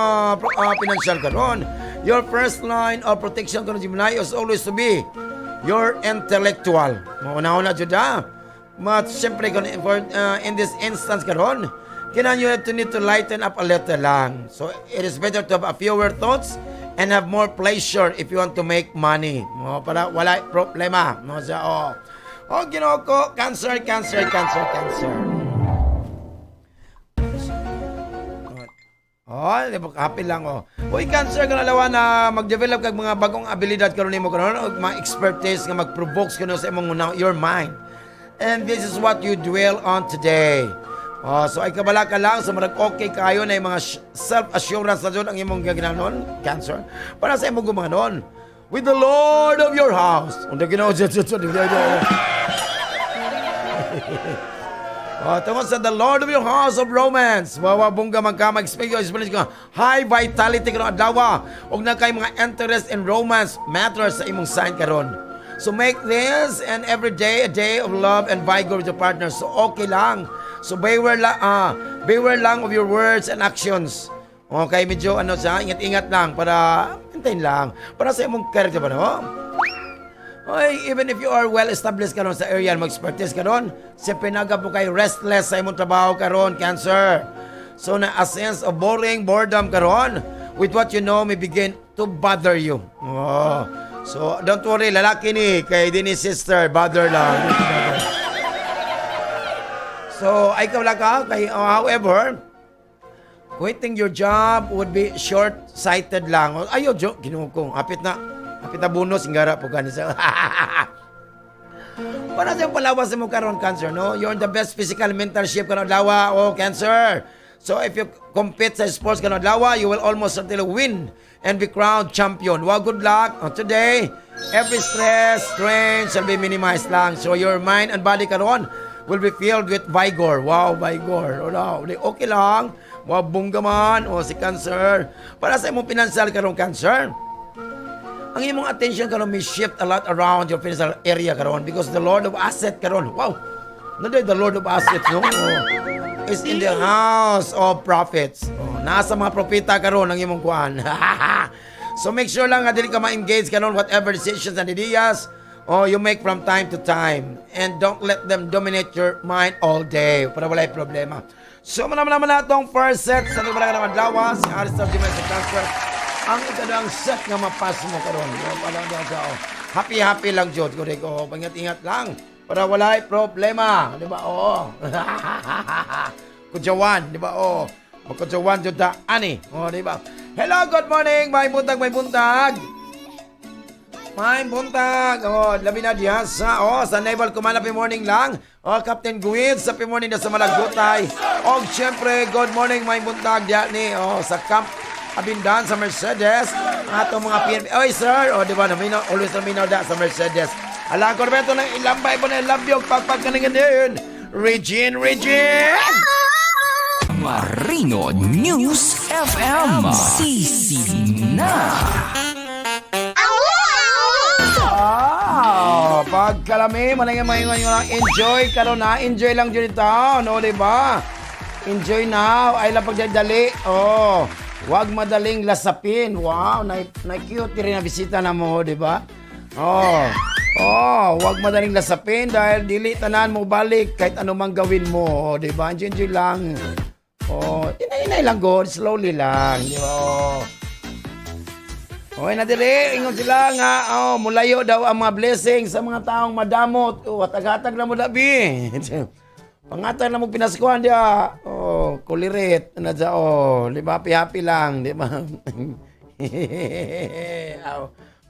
financial karon, your first line of protection karon Gemini is always to be your intellectual. Una-una jud, ha? But siyempre in this instance karon, you need to lighten up a little lang. So it is better to have a fewer thoughts and have more pleasure if you want to make money. Para wala problema. Ginoo ko, cancer. Happy lang, Cancer ka nalawa na mag-develop kag mga bagong abilidad karon nimo karon o mga expertise nga mag-provoke kuno sa imong your mind. And this is what you dwell on today. So ay kabala ka lang, so marag okay kayo na yung mga self-assurance na doon ang imong gaginanon, Cancer. Para sa imong gumanon, with the Lord of your house. Unda Ginoo tungkol sa the Lord of your house of romance. Wawabungga mag-expect high vitality karon adlaw. Og na kay mga interest in romance matters sa imong sign karon. So make this and every day a day of love and vigor with your partner. So okay lang. So beware lang of your words and actions. Okay, medyo ingat-ingat lang para hintayin lang. Para sa imong character ba, no? Even if you are well established karon sa area mo expertise karon, siyempre naga po kayo restless sa imong trabaho karon, Cancer. So na a sense of boredom karon with what you know may begin to bother you. So don't worry, lalaki ni kay dini sister, bother lang. So ay ka kay however, quitting your job would be short-sighted lang. Ayo, Ginoo ko, hapit na bonus ingara po kanisa. Para sa palawas mo karon, Cancer, no? You're in the best physical mental shape karon adlaw, Cancer. So if you compete sa sports karon adlaw, you will almost certainly win and be crowned champion. Good luck today. Every stress, strain shall be minimized lang. So your mind and body karon will be filled with vigor. Vigor. Okay lang. Bungga man si Cancer. Para sa imong financial karon, Cancer, ang imong attention karon may shift a lot around your financial area karon because the Lord of Asset karon. The Lord of Assets, no? Is in the house of prophets. Nasa mga propeta karon ang imong kuan. So make sure lang nga dili ka ma-engage karon whatever decisions and ideas you make from time to time, and don't let them dominate your mind all day para walay problema. So, naman na itong first set sa nagmula ka ng adlaw, si Aristar Domestic Transfer. Ang ikadang set nga mapas mo karon. Happy lang, Jod. Ko, pangat-ingat lang para wala'y problema. Di ba? Oo. Kudyawan. Di ba? Oo. Magkudyawan, Jod ta. Ani. Oo, di ba? Hello, good morning. May buntag. May buntag. Labi na diya sa Naval Kumalapi morning lang. Captain Guid sa morning na sa Malagutay. Siyempre, good morning, may buntag diya ni sa Camp Abindan sa Mercedes. Ato mga PNP. Oy, sir. Di ba? Always naminaw da sa Mercedes. Ala, korbeto ng ilambay po na ilabyog. Pagpagkaningin din. Regine. Marino News FM. Sisi na. Pagkalami, manayang lang. Enjoy karon na. Enjoy lang dyan ito. No, diba? Enjoy now. Ay lang pagdadali. Wag madaling lasapin. Wow, na-cute rin na bisita na mo, diba? Wag madaling lasapin dahil dili tanan mo balik kahit anumang gawin mo. Diba? Enjoy lang. Inay lang, God. Slowly lang. Diba? Nadiri, ingon sila nga, mulayo daw ang mga blessings sa mga taong madamot. Hatag-hatag na mo labi. Pangatag na mo pinaskuhan dia. Kulirit. Di ba? Happy lang. Di ba?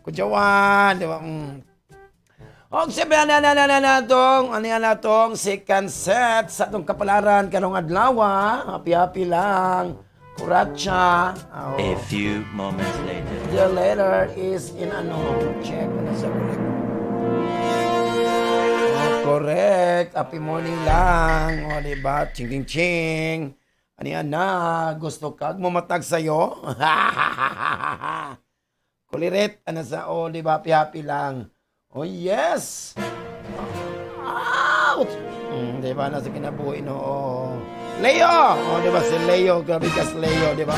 Kudyawan. Di ba? Siyempre, na itong second set sa itong kapalaran karong adlaw. Happy lang. Kuratsa. A few moments later. The letter is in check. Correct. Happy morning lang. Diba? Ching. Ano yan na? Gusto kag mamatag sa'yo? Kulirit. Diba? Happy lang. Yes. Ouch! Diba? Nasa kinabuhi, no? Leo! Diba si Leo? Grabe ka si Leo, diba?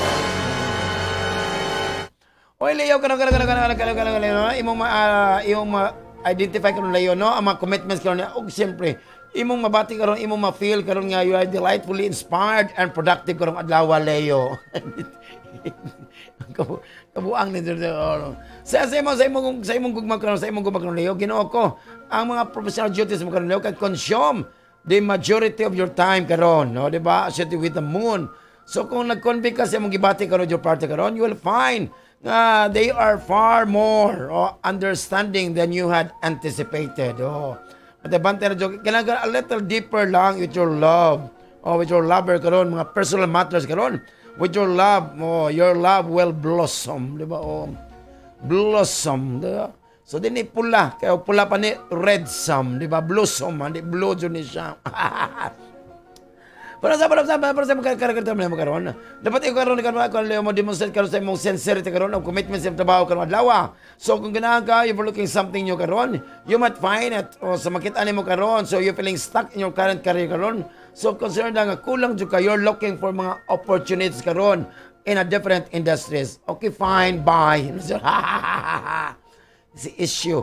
Leo, imong ma-identify ka Leo, no? Ang mga commitments ka niya. Siyempre, imong mabati ka imong ma-feel ka nga you are delightfully inspired and productive ka adlaw, Leo. Kabuang nito. Sa imong gugmag ka Leo, Ginoo ko, ang mga professional duties mo ka Leo, can consume the majority of your time karon, no, di ba? Associated with the moon. So kung nag-convict ka sa mong gibati karon your party karon, you will find they are far more understanding than you had anticipated. At the bante na joke, kailangan a little deeper lang with your love. With your lover karon, mga personal matters karon. With your love will blossom, di ba? Blossom, di ba? So, din pula. Kaya pula pa ni red sam. Di ba? Blossom. Hindi blue dyan siya. Para sa magkakaroon mo karoon. Dapat ikaw karoon mo demonstrate karoon sa imong sincerity karoon ang commitment sa trabaho karoon adlaw. So, kung ganahan ka, you're looking something new karoon, you might find it. Sa makita mo karoon, so you're feeling stuck in your current career karoon. So, concerned nga, kulang dyan ka, you're looking for mga opportunities karoon in a different industries. Okay, fine, bye. Si issue.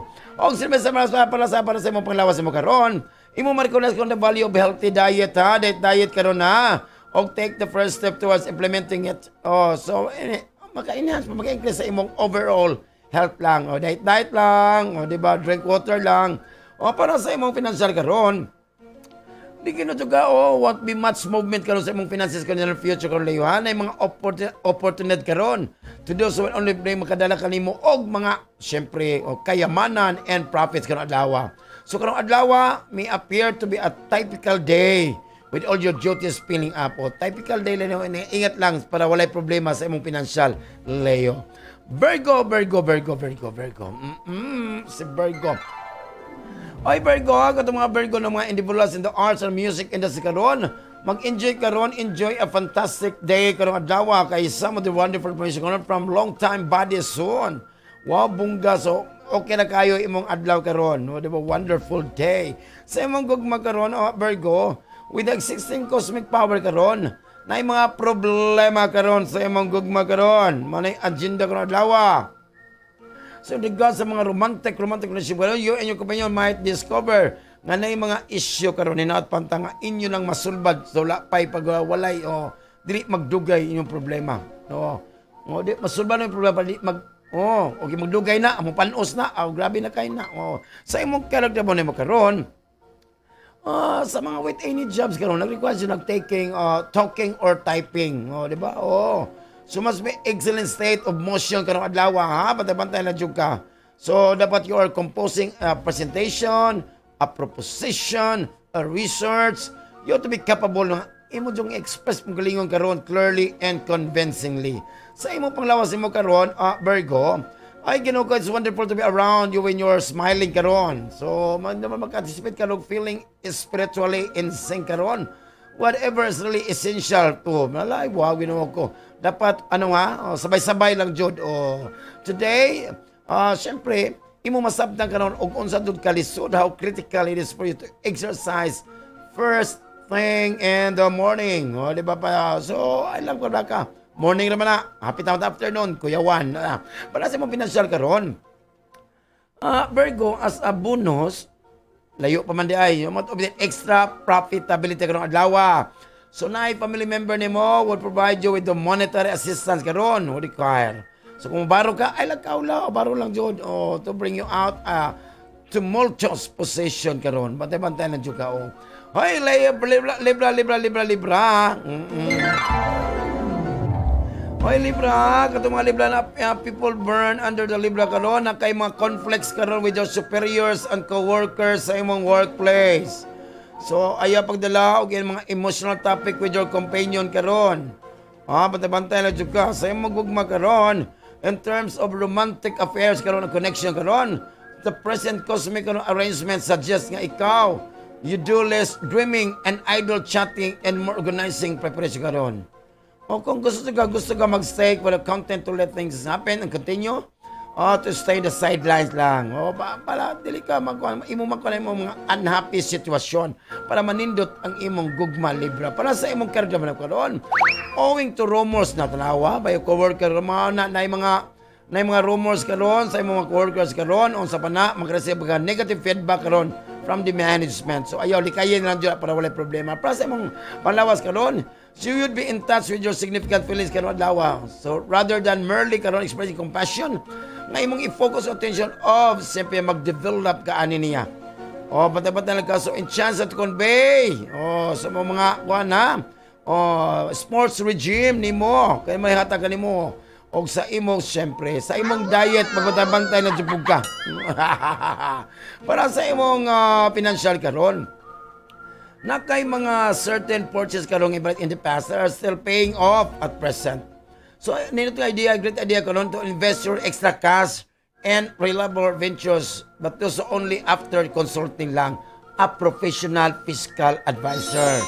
Sila para sa imong panglawas mo karon. Imo ma-recognize kung the value of healthy diet ha. Diet karon na. Take the first step towards implementing it. So maka-enhance, maka-increase sa imong overall health lang. Diet lang. Di ba? Drink water lang. Para sa imong financial karon. Di kinutuga, won't be much movement karon sa imong finances karon in the future karon layuhan. Ay mga opportunity karon. To do so only bring makadala kanimo og mga syempre kayamanan and profits karon adlaw. So karon adlaw may appear to be a typical day with all your duties piling up. Typical day lang, ingat lang para walay problema sa imong financial, Leo. Virgo. Si Virgo. Virgo, katong mga Virgo ng mga individuals in the arts and music industry karon. Mag-enjoy karon, enjoy a fantastic day karon adlaw kay some of the wonderful information from long time body soon. Wow, bungga. So, okay na kayo imong adlaw karon. No, diba? Wonderful day. Sa imong gugma karon, Virgo, with the 16 cosmic power karon, na mga problema karon sa imong gugma karon. Manay agenda karon adlaw. So, regard sa mga romantic relationship karon, you and your companion might discover nga na mga issue karon hinaot panta nga inyo lang masulbad so la pay pagwalay o dili magdugay inyong problema. Di masulbad ang problema di okay magdugay na, amo panos na, grabe na kay na. Sa imong character mo nimo karon, sa mga with any jobs karon nag-require you nag-taking talking or typing, di ba? So must be excellent state of motion karon adlaw ha, bantay na jud ka. So dapat you are composing a presentation, a proposition, a research. You have to be capable ng imo jung express mong galingon karon clearly and convincingly. Sa imo panglawas imo karon, Virgo, ay Ginoo ko, it's wonderful to be around you when you're smiling karon. So mag-anticipate ka feeling spiritually in sync karon. Whatever is really essential to malay, wow, Ginoo ko. Dapat sabay-sabay lang jud. Today, syempre, imo masabtan karon og unsa dud kalisod how critical it is for you to exercise first thing in the morning. Di ba pa? So, I love ko na ka. Morning naman na. Happy afternoon, Kuya Juan. Para sa mong financial karon. Virgo, as a bonus, layo pa man di ay, yung extra profitability karon adlaw. So, na family member nimo will provide you with the monetary assistance karon. What require? So, kung baro ka, ay lagkaula, baro lang jud. To bring you out tumultuous position karon. Bantay-bantay lang jud ka. Hoy, Libra. Hoy, Libra, katong mga Libra na people burn under the Libra karon na kay mga conflicts karon with your superiors and co-workers sa imong workplace. So, ayaw pagdala og mga emotional topic with your companion karon. Bantay-bantay lang jud ka sa imong gugma karon in terms of romantic affairs karon ang connection karon. The present cosmic arrangement suggests nga ikaw you do less dreaming and idle chatting and more organizing preparation karon. Kung gusto ka mag-stay for the content to let things happen and continue, to stay the sidelines lang. Para dili ka imong mga unhappy sitwasyon para manindot ang imong gugma Libra. Para sa imong career man karon. Owing to rumors na tanawa by coworker na mga rumors karon sa imong mga coworkers karon unsa pa na mag-receive ka negative feedback karon from the management. So ayaw likayin lang dyan para wala problema. Para sa imong panlawas karon, so you would be in touch with your significant feelings karon adlaw. So rather than merely karon expressing compassion, nga imong i-focus attention of siyempre mag-develop ka ani niya. Bata-bata lang ka. So in chance to convey sa mga sports regime nimo kay may hatag nimo og sa imong siyempre sa imong diet magbantay na jupug ka. Para sa imong financial karon na kay mga certain purchases karon in the past that are still paying off at present. So nito great idea karon to invest your extra cash and reliable ventures, but this only after consulting lang a professional fiscal advisor.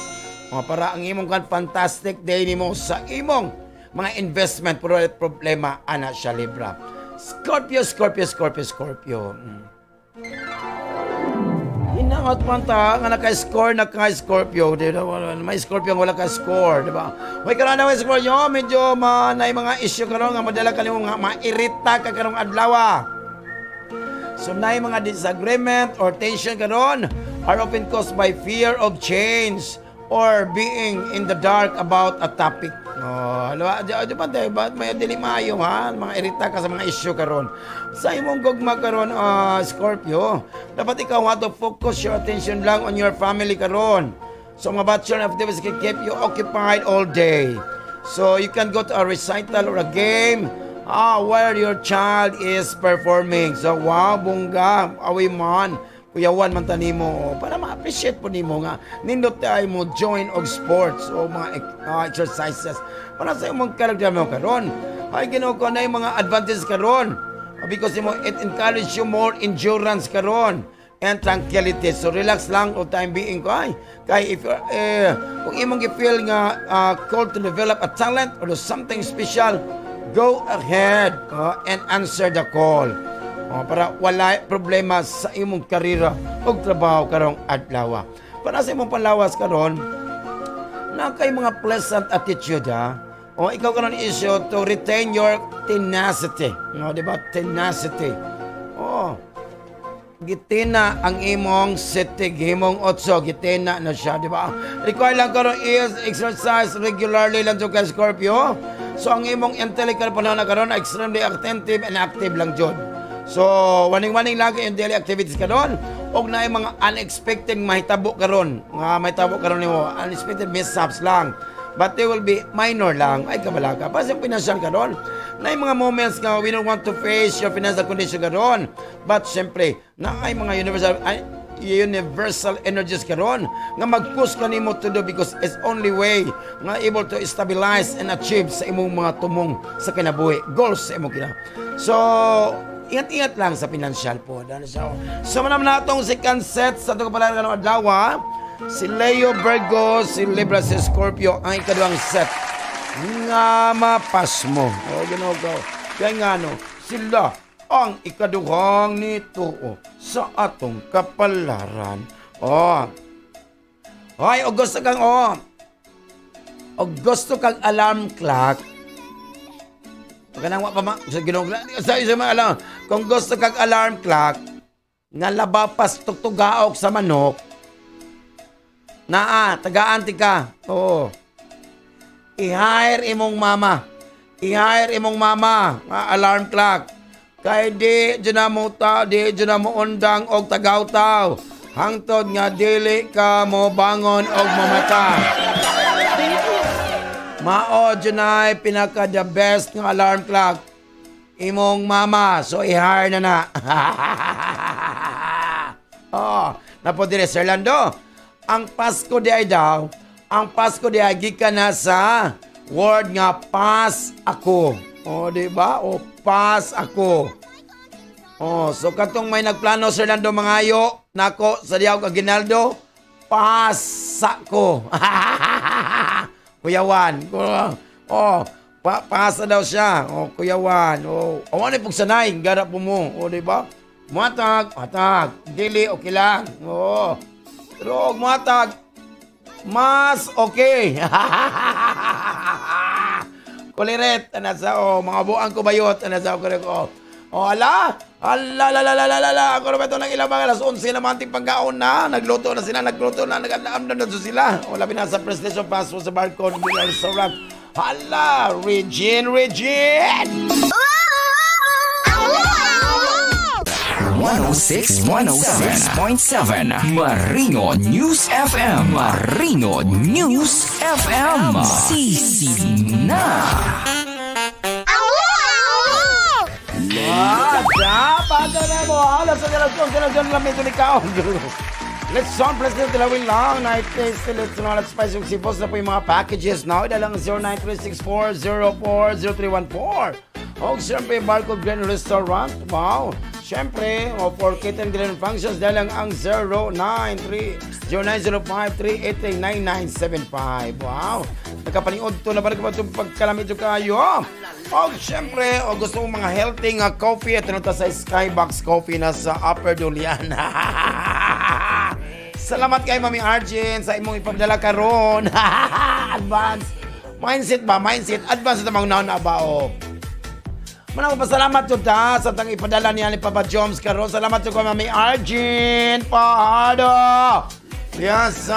Para ang imong fantastic day nimo sa imong mga investment problema ana siya Libra. Scorpio. Inangot man ta nga naka-score Scorpio. May Scorpio wala ka score, di ba? Hoy karon na Scorpio, medyo nay mga issue karon nga madala kanimo nga mairita ka karong adlaw. So nay mga disagreement or tension karon are often caused by fear of change or being in the dark about a topic. Di ba may dili maayo ha, mga irita ka sa mga issue karon. Sa imong gugma karon Scorpio, dapat ikaw have to focus your attention lang on your family karon. So mga bachelor activities can keep you occupied all day. So you can go to a recital or a game where your child is performing. So wow, bungga, awi man. Kuya Juan man tanimo para ma-appreciate po nimo nga nindot tayo mo join og sports o mga exercises para sa imong character mo karon. Ay Ginoo ko na mga advantages karon because it encourage you more endurance karon and tranquility. So relax lang all time being ko kay if kung imong gi-feel nga called to develop a talent or something special, go ahead and answer the call. Para wala problema sa imong karera o trabaho karong adlaw. Para sa imong panlawas karon, na kay mga pleasant attitude ikaw karon issue to retain your tenacity. Di ba? Tenacity. gitina ang imong sitig, imong otso, gitina na siya, di ba? Require lang karon is exercise regularly lang jud kay Scorpio. So ang imong intellectual panahon na karon extremely attentive and active lang jud. So waning-waning lagi yung daily activities karon og naay mga unexpected mahitabo karon, nga mahitabo karon nimo, unexpected mishaps lang. But they will be minor lang. Ay, kabalaga. Para sa financial ka doon. Na yung mga moments nga, we don't want to face your financial condition ka doon. But, syempre, na ay mga universal energies ka doon. Nga mag-push ka nimo to do because it's only way nga able to stabilize and achieve sa imong mga tumong sa kinabuhi. Goals sa imong kina. So, ingat-ingat lang sa financial po. So, manaman natong second set sa itong kapalaran ng adlaw, si Leo Virgo, si Libra, si Scorpio ang ikaduhang set. Nga mapas mo. O, gano'n ko. Kaya nga no, sila ang ikaduhang nito sa atong kapalaran. Ay, o gusto kang, o gusto kang alarm clock. Pagkanang wapama, sa ginugla, sa mga alam, kung gusto kang alarm clock, nga labapas tuktugaok sa manok, taga-anti ka. Oo. I-hire imong mama. I-hire imong mama. Alarm clock. Kay di dyan na mo undang og tagaw-taw. Hangtod nga dili ka mo bangon og mamata. Mao dyan na pinaka the best nga alarm clock. Imong mama. So i-hire na. Napo dire Sir Lando. Ang Pasko di ay daw, ang Pasko di ay gikan na sa word nga pas ako. Di ba? Pas ako. So katong may nagplano Sir Lando Mangayo, nako sa diyaw Aguinaldo, pas ako. Kuyawan. Pasa daw siya. Kuyawan. Ano pong sanay, garap mo. Di ba? Matag, dili, okay lang. Pero matag, mas okay. Kuliret, mga buang ko bayot, ko. Ala, ako na ba ito ng ilang mga alas 11 naman ting pagkaon na, nagluto na, nag-alam na sila. Labi na sa PlayStation Pass sa Barcode, restaurant. Hala, Regine! 106.7 Marino News FM. Marino News FM. Sisi na. Paano na mo? Alas sa galasyon lang ito ni Kao. Let's on, President Tilawin lang. Night taste, let's on, let's spice yung sipos na po yung mga packages now. Dalang 0936404314. Siyempre, Barcode Grand Restaurant. Wow. Siyempre, for catering grand functions, dahil lang ang 0905-389975. Wow. Nakapaniod to na ba itong pagkalamit yung kayo? Siyempre, gusto mong mga healthy nga coffee, ito na sa Skybox Coffee na sa Upper Dulian. Salamat kay Mami Arjen sa imong ipagdala karon. Advance. Mindset. Advance ito mga naon na ba, Manang pasalamat yun sa tang ipadala niya ni Papa Joms karon. Salamat yun ko Mami Arjen. Pahado. Yes,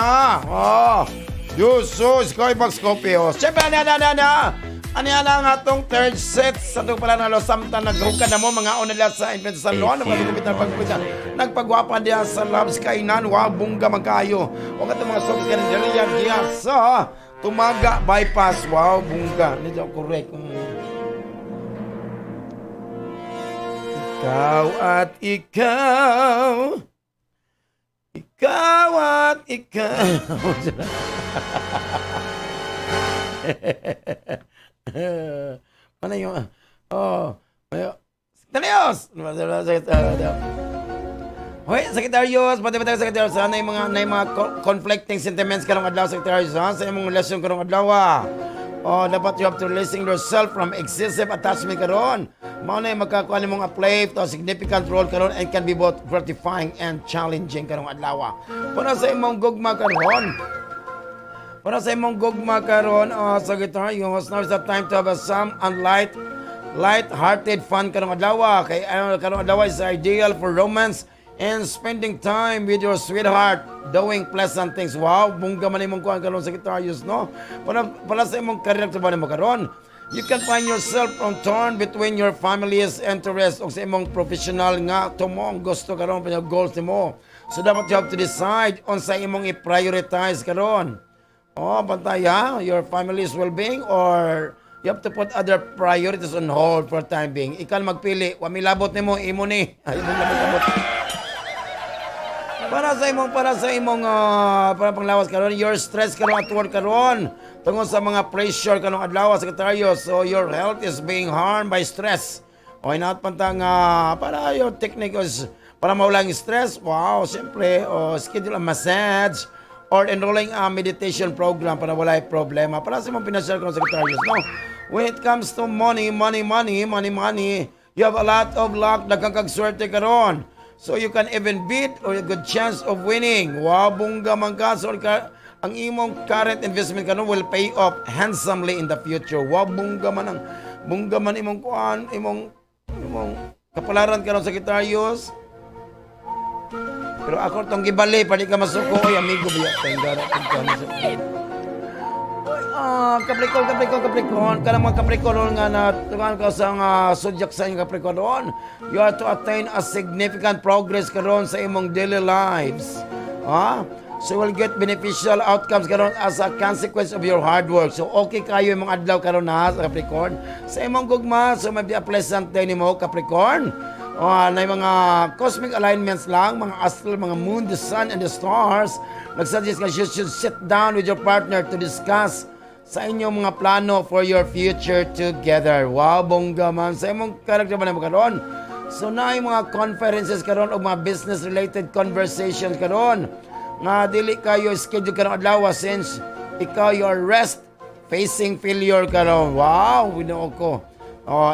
Yuso, Skybox Coffee. Siyempre, ano yan ang atong third set sa itong pala na Losamtan. Naghukan na mo mga unala sa Invento San Juan. Nagpagwapa diya sa Labs Kainan. Wow, bungga magkayo. O katong mga songs ka rin diya sa Tumaga Bypass. Wow, bungga. Nito correct. Ikaw at ikaw. Ikaw at ikaw. Mana yung Sekretarios! Hoy, Sekretarios! Pati Sekretarios, sana yung mga conflicting sentiments karong adlaw, Sekretarios, sa imong relasyon karong adlaw. Dapat you have to releasing yourself from excessive attachment karon. Mao na magkakuha nimong play to a significant role karon and can be both gratifying and challenging karong adlaw. Para sa imong gugma karon, Sagittarius, now is the time to have some light-hearted fun karong adlaw. Kay karong adlaw is ideal for romance and spending time with your sweetheart, doing pleasant things. Wow, bungga man imong kuan karon Sagittarius, no? Para sa imong career sa mo karon. You can find yourself on torn between your family's interests o sa imong professional nga tumo ang gusto karon pa goals nimo. So dapat you have to decide on sa imong i-prioritize karon. Oh, bantay ha? Your family's well-being or you have to put other priorities on hold for time being. Ikaw magpili. Wa milabot nimo imo ni. Ay mo labot. Para sa imong para panglawas karon, your stress karon at work karon. Tungod sa mga pressure kanong adlaw Sagittarius. So your health is being harmed by stress. O inaot pantang para your technique is para maulang stress. Wow, siyempre, schedule a massage or enrolling a meditation program para walay problema. Para sa mga financial karon Sagittarius, no? When it comes to money, you have a lot of luck, nagkakagswerte karon. So you can even beat or a good chance of winning. Wow, bungga man ka. So ang imong current investment karon will pay off handsomely in the future. Wow, bungga man imong kuan, imong kapalaran karon Sagittarius. Pero ako tong gibali, pwede ka masuko. Oy, amigo, biya. Tenggara, Capricorn. Kanang mga Capricorn nga na tungan ka sa zodiac sign Capricorn. You are to attain a significant progress karon sa imong daily lives. So you will get beneficial outcomes karon as a consequence of your hard work. So okay kayo imong adlaw karon na sa Capricorn. Sa imong gugma, so may be a pleasant day nimo Capricorn. Na mga cosmic alignments lang, mga astral, mga moon, the sun, and the stars. Nagsuggest ka you should sit down with your partner to discuss sa inyong mga plano for your future together. Wow, bongga man. Sa imong character ba na mo karon? So na yung mga conferences karon o mga business-related conversations karon. Nga dili kayo schedule karon adlaw since ikaw your rest facing failure karon. Wow, winoo ko.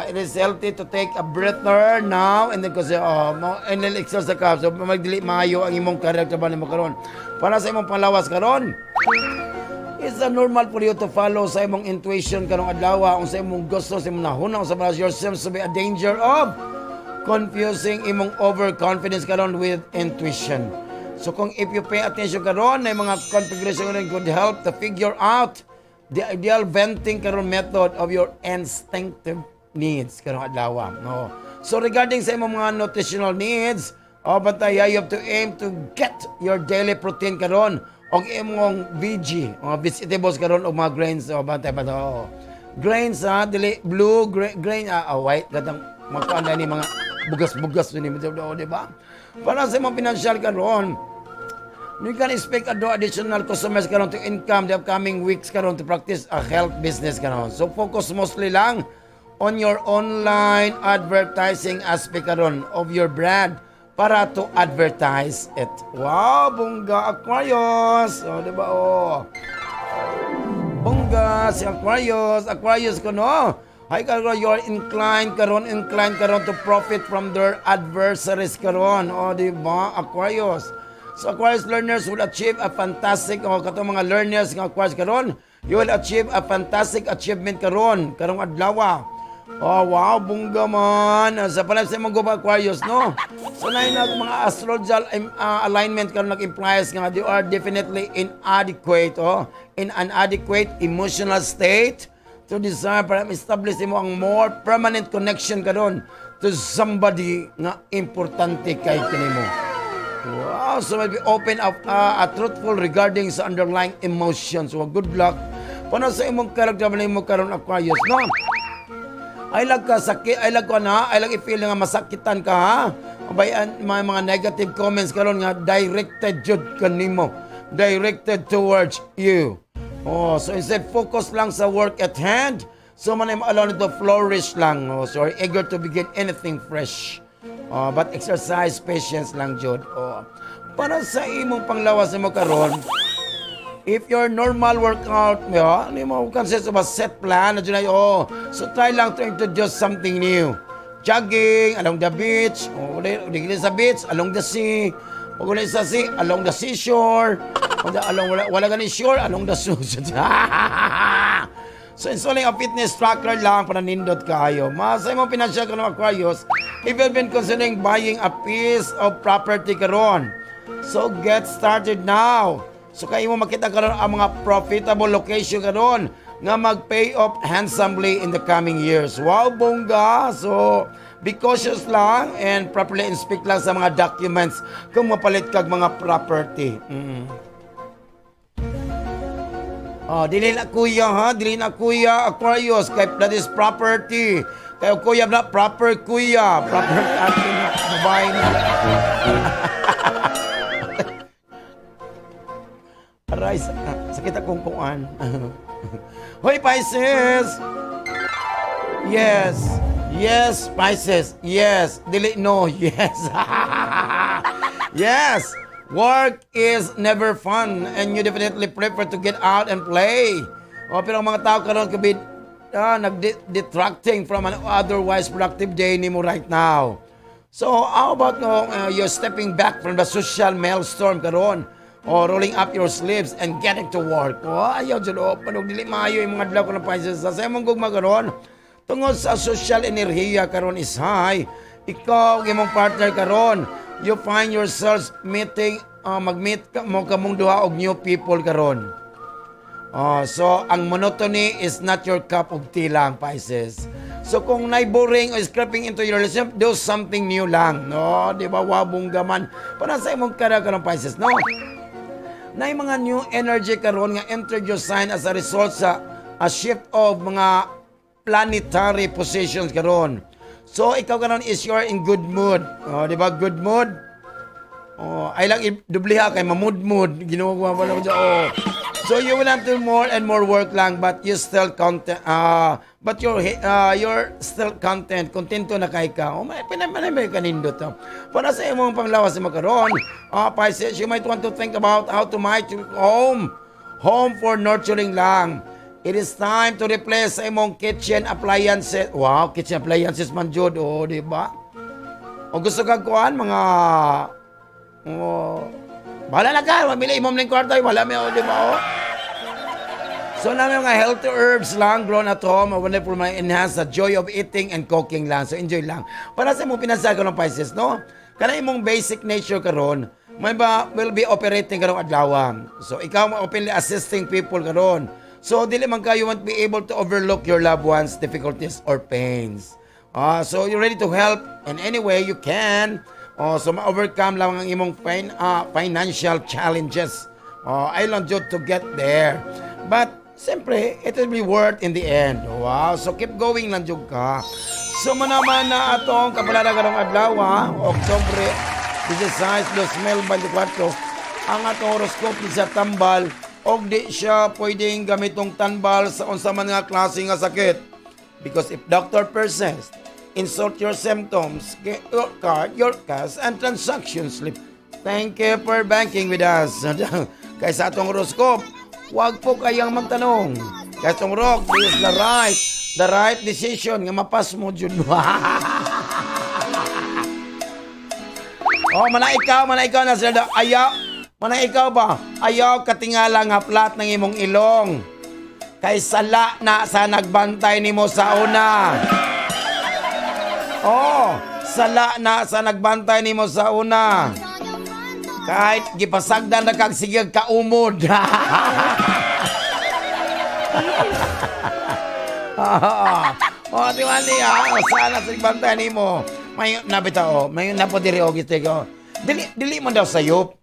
It is healthy to take a breather now and then kasi and then exercise ka. So magdili maayo ang imong character ba nimo karon. Para sa imong panglawas karon, it's normal for you to follow sa imong intuition karong adlaw kung sa imong gusto sa imong nahuna sa mga yourself to be a danger of confusing imong overconfidence karon with intuition. So kung if you pay attention karon na mga configuration karon could help to figure out the ideal venting karon method of your instinctive needs karong adlaw. No. So regarding sa imong mga nutritional needs, bantay you have to aim to get your daily protein karon og imong VG, mga vegetables karon og mga grains bantay. Grains dili blue grain white katang magkaanda ni mga bugas-bugas ni di ba? Para sa imong financial karon, you can expect additional customers karon to income the upcoming weeks karon to practice a health business karon. So focus mostly lang on your online advertising aspect karon of your brand para to advertise it. Wow, bongga Aquarius. Di ba bongga si Aquarius ko no. Hay karon you're inclined karon to profit from their adversaries karon. Di ba Aquarius? So Aquarius learners will achieve a fantastic katong mga learners ng Aquarius karon, you will achieve a fantastic achievement karong adlaw. Wow, bungga man. Sa pala sa mga Aquarius, no? So na mga astrological alignment karon nag-implies nga they are definitely inadequate, in an adequate emotional state to desire para establish mo ang more permanent connection karon to somebody nga importante kay kanimo. Wow, so maybe open up truthful regarding sa underlying emotions. So good luck. Paano sa imong character mo karon Aquarius, no? I like i-feel nga masakitan ka ha. Bayan mga negative comments karon nga directed jud kanimo. Directed towards you. So instead focus lang sa work at hand. So man ay allow to flourish lang. So eager to begin anything fresh. But exercise patience lang jud. Para sa imong panglawas mo karon, if your normal workout, hindi mo consist of a set plan, so try lang to introduce something new. Jogging along the beach, sa beach, along the sea, sa sea, along the seashore, wala ganing shore, along the sea. So installing a fitness tracker lang para nindot kayo. Masay mo financial ka ng Aquarius if you've been considering buying a piece of property karon. So get started now. So kayo mo makita karon ang mga profitable location karon nga mag-pay off handsomely in the coming years. Wow, bongga! So be cautious lang and properly inspect lang sa mga documents kung mapalit kag mga property. Oh, dili na kuya ha, dili na kuya Aquarius, kay that is property. Kay kuya na proper kuya, proper ating babae na. Aray, sakit akong kuan. Hoy, Pisces! Yes. Yes, Pisces. Yes. Dili, no. Yes. Yes. Work is never fun and you definitely prefer to get out and play. O, pero ang mga tao karon kabid nag-detracting from an otherwise productive day nimo right now. So, how about you're stepping back from the social maelstrom karon? O, rolling up your sleeves and getting to work. O, ayaw dyan, o, panog dili maayo yung mga adlaw ko ng Pisces. Sa imong gugma karon, tungod sa social enerhiya karon is high. Ikaw, imong partner karon, you find yourselves meeting, mag-meet mo kamong duha og new people karon. So, ang monotony is not your cup of tea lang, Pisces. So, kung boring or scrapping into your relationship, do something new lang. No? Di ba? Wabong gaman. Para sa imong karon, Pisces, no? Na mga new energy karon nga entered your sign as a result sa a shift of mga planetary positions karon. So, ikaw karon is you're in good mood. Di ba? Good mood. Ay lang i-dubliha kay mamud-mood. Ginagawa pa lang dyan. So, you will have to more and more work lang but you still content. But you're still content. Kontento na kay ka. May kanindot. Para sa imong panglawas mo karon, Pisces, you might want to think about how to make home. Home for nurturing lang. It is time to replace sa imong kitchen appliances. Wow, kitchen appliances man jud, di ba? O gusto kag kuan mga bahala na ka, mabili imong ning kwarto, wala mi di ba? So namin mga healthy herbs lang grown at home, wonderful may enhance the joy of eating and cooking lang. So enjoy lang. Para sa imong pinasal ko ng Pisces, no? Kana imong basic nature karon, may ba will be operating karong adlaw. So ikaw openly assisting people karon. So, dili man kayo won't be able to overlook your loved ones' difficulties or pains. So, you're ready to help in any way you can. So, ma-overcome lang ang imong financial challenges. Ay lang jud to get there. But, siyempre, it will be worth in the end. Wow. So, keep going lang jud ka. So, manaman na atong kapalada karong adlaw, Oktubre 16, 2024, ang atong horoscope sa tambal, og di siya pwedeng gamitong tanbal sa unsa man nga klase nga sakit. Because if doctor persists, insult your symptoms, get your card, your cash, and transaction slip. Thank you for banking with us. Kaya sa atong horoscope, huwag po kayang magtanong. Kaya itong rock, this is the right decision nga mapas mo dyan. Mana ikaw na sila. Manang ikaw ba? Ayaw katingala nga plat ng imong ilong. Kay sala na sa nagbantay nimo sa una. Sala na sa nagbantay nimo sa una. Kahit gipasagdan na kag sigig kaumod. Tiwani sana sa nagbantay nimo. May nabitaw, may napodiri og itego. Dili mo daw sayop.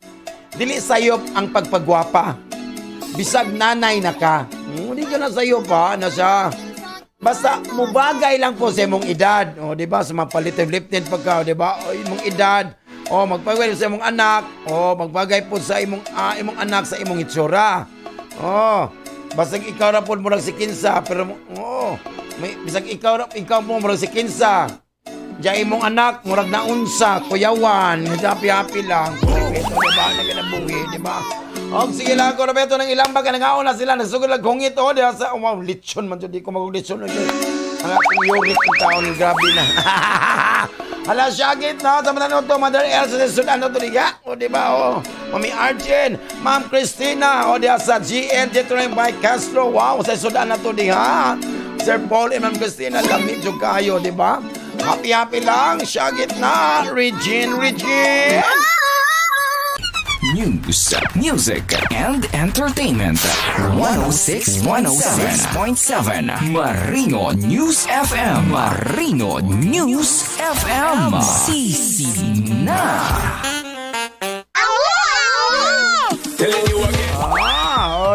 Dili sayop ang pagpagwapa. Bisag nanay na ka. Hindi ka na sayop ha, na siya. Basta mubagay lang po sa imong edad. Di ba? Sa mga palitive-lifted pagka, di ba? Imong edad. Magpagway sa imong anak. Magbagay po sa imong anak sa imong itsura. Basta ikaw na po murag si Kinsa. Pero, bisag ikaw mo murag si Kinsa. Diyan imong anak, murag na unsa, kuyawan, happy-happy lang. Ito, diba? Naganabuhi, diba? Sige lang ko, Roberto, ng ilang baga, nangaon na sila, nasugod lang kong ito, diba? Lechon man, di ko mag-lechon. Ang ating yurit ng taon, grabe na. Hala, syagit, no? Sa mananood to, Mother Elsa, sa sudan, no? Diba? Mami Arjen, Ma'am Christina, o diha sa GN, dito rin by Castro. Wow, sa sudan na to diha. Sir Paul and Ma'am Christina, lamig yung kayo, di ba? Happy lang, siya gitna. Regine. News, music, and entertainment. 106.7 Marino News FM. Marino News FM. Sisi na.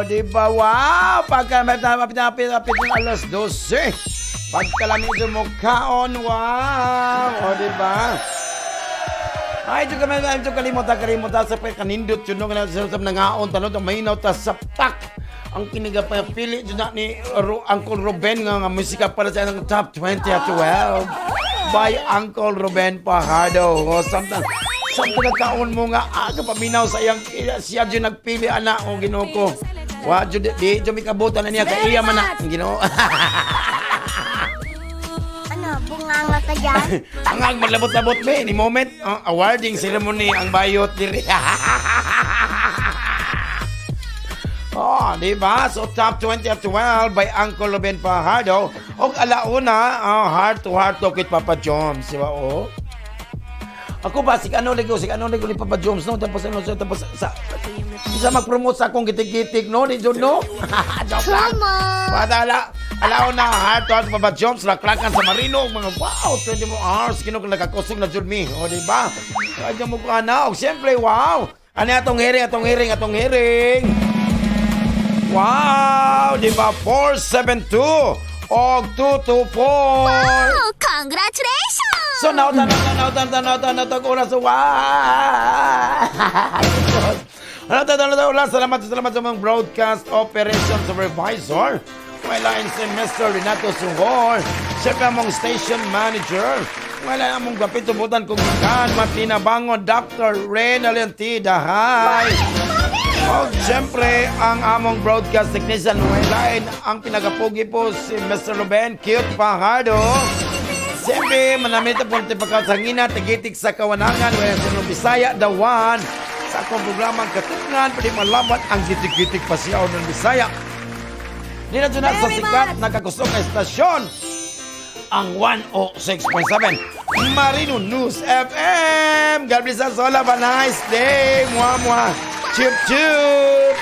Di ba? Wow! Pagka mapit-apit ng alas 12. Pagkalamig yung mukhaon. Wow! Di ba? Ay, ito kalimutan sa kanindot yun nung nasasab na ngaon tanong ito mayinaw ta saptak ang kinigapili dyan na ni Uncle Ruben nga musika para sa ng top 20 at 12 by Uncle Ruben Pajardo. O samtang nagkaon mo nga aga paminaw sa iyang siya dyan nagpili anak o ginoo ko. Wa di dyan may kabutan na niya kaya man na ginoo. Bunganga ka dyan? Ang maglabot-labot ba ni moment awarding ceremony ang bayot diri. Oh, di ba? So top 20 at 12 by Uncle Ruben Pajardo. Og alauna, heart to heart talk with Papa Joms, di ba? Oh. Ako ba si ano ligo ni Papa Joms no tapos sa mag-promote sa akong gitig-gitig no ni Jud no. Joke lang. Padala. Alaw na heart to heart Papa Joms laklakan sa Marino mga wow 20 more hours kino kung nakakusog na Jud mi. O di ba? Kaya mo ko ana og siyempre wow. Ani atong hearing. Wow, di ba 472 og 224. Wow! Congratulations! So nautan ko na sa Salamat sa mga broadcast operation supervisor. Wala si Mr. Renato Sungor. Siyempre among station manager. Wala among gapitubutan kung ikan. Matinabangon Dr. Ren Alentida. Hi! O siyempre ang among broadcast technician. Wala ang pinagapugi po si Mr. Ruben Cute Pajardo. Siyempre, manamita po natin pagkasangina, tagitik sa kawanangan, wala sa Bisaya, the one. Sa akong programang katungan, pwede malaman ang gitik-gitik pasiyaw ng Bisaya. Di na dyan sa sikat, nakagusto ka estasyon, ang 106.7 Marino News FM. God bless us all. Have a nice day. Mwah, mwah. Chup, chup.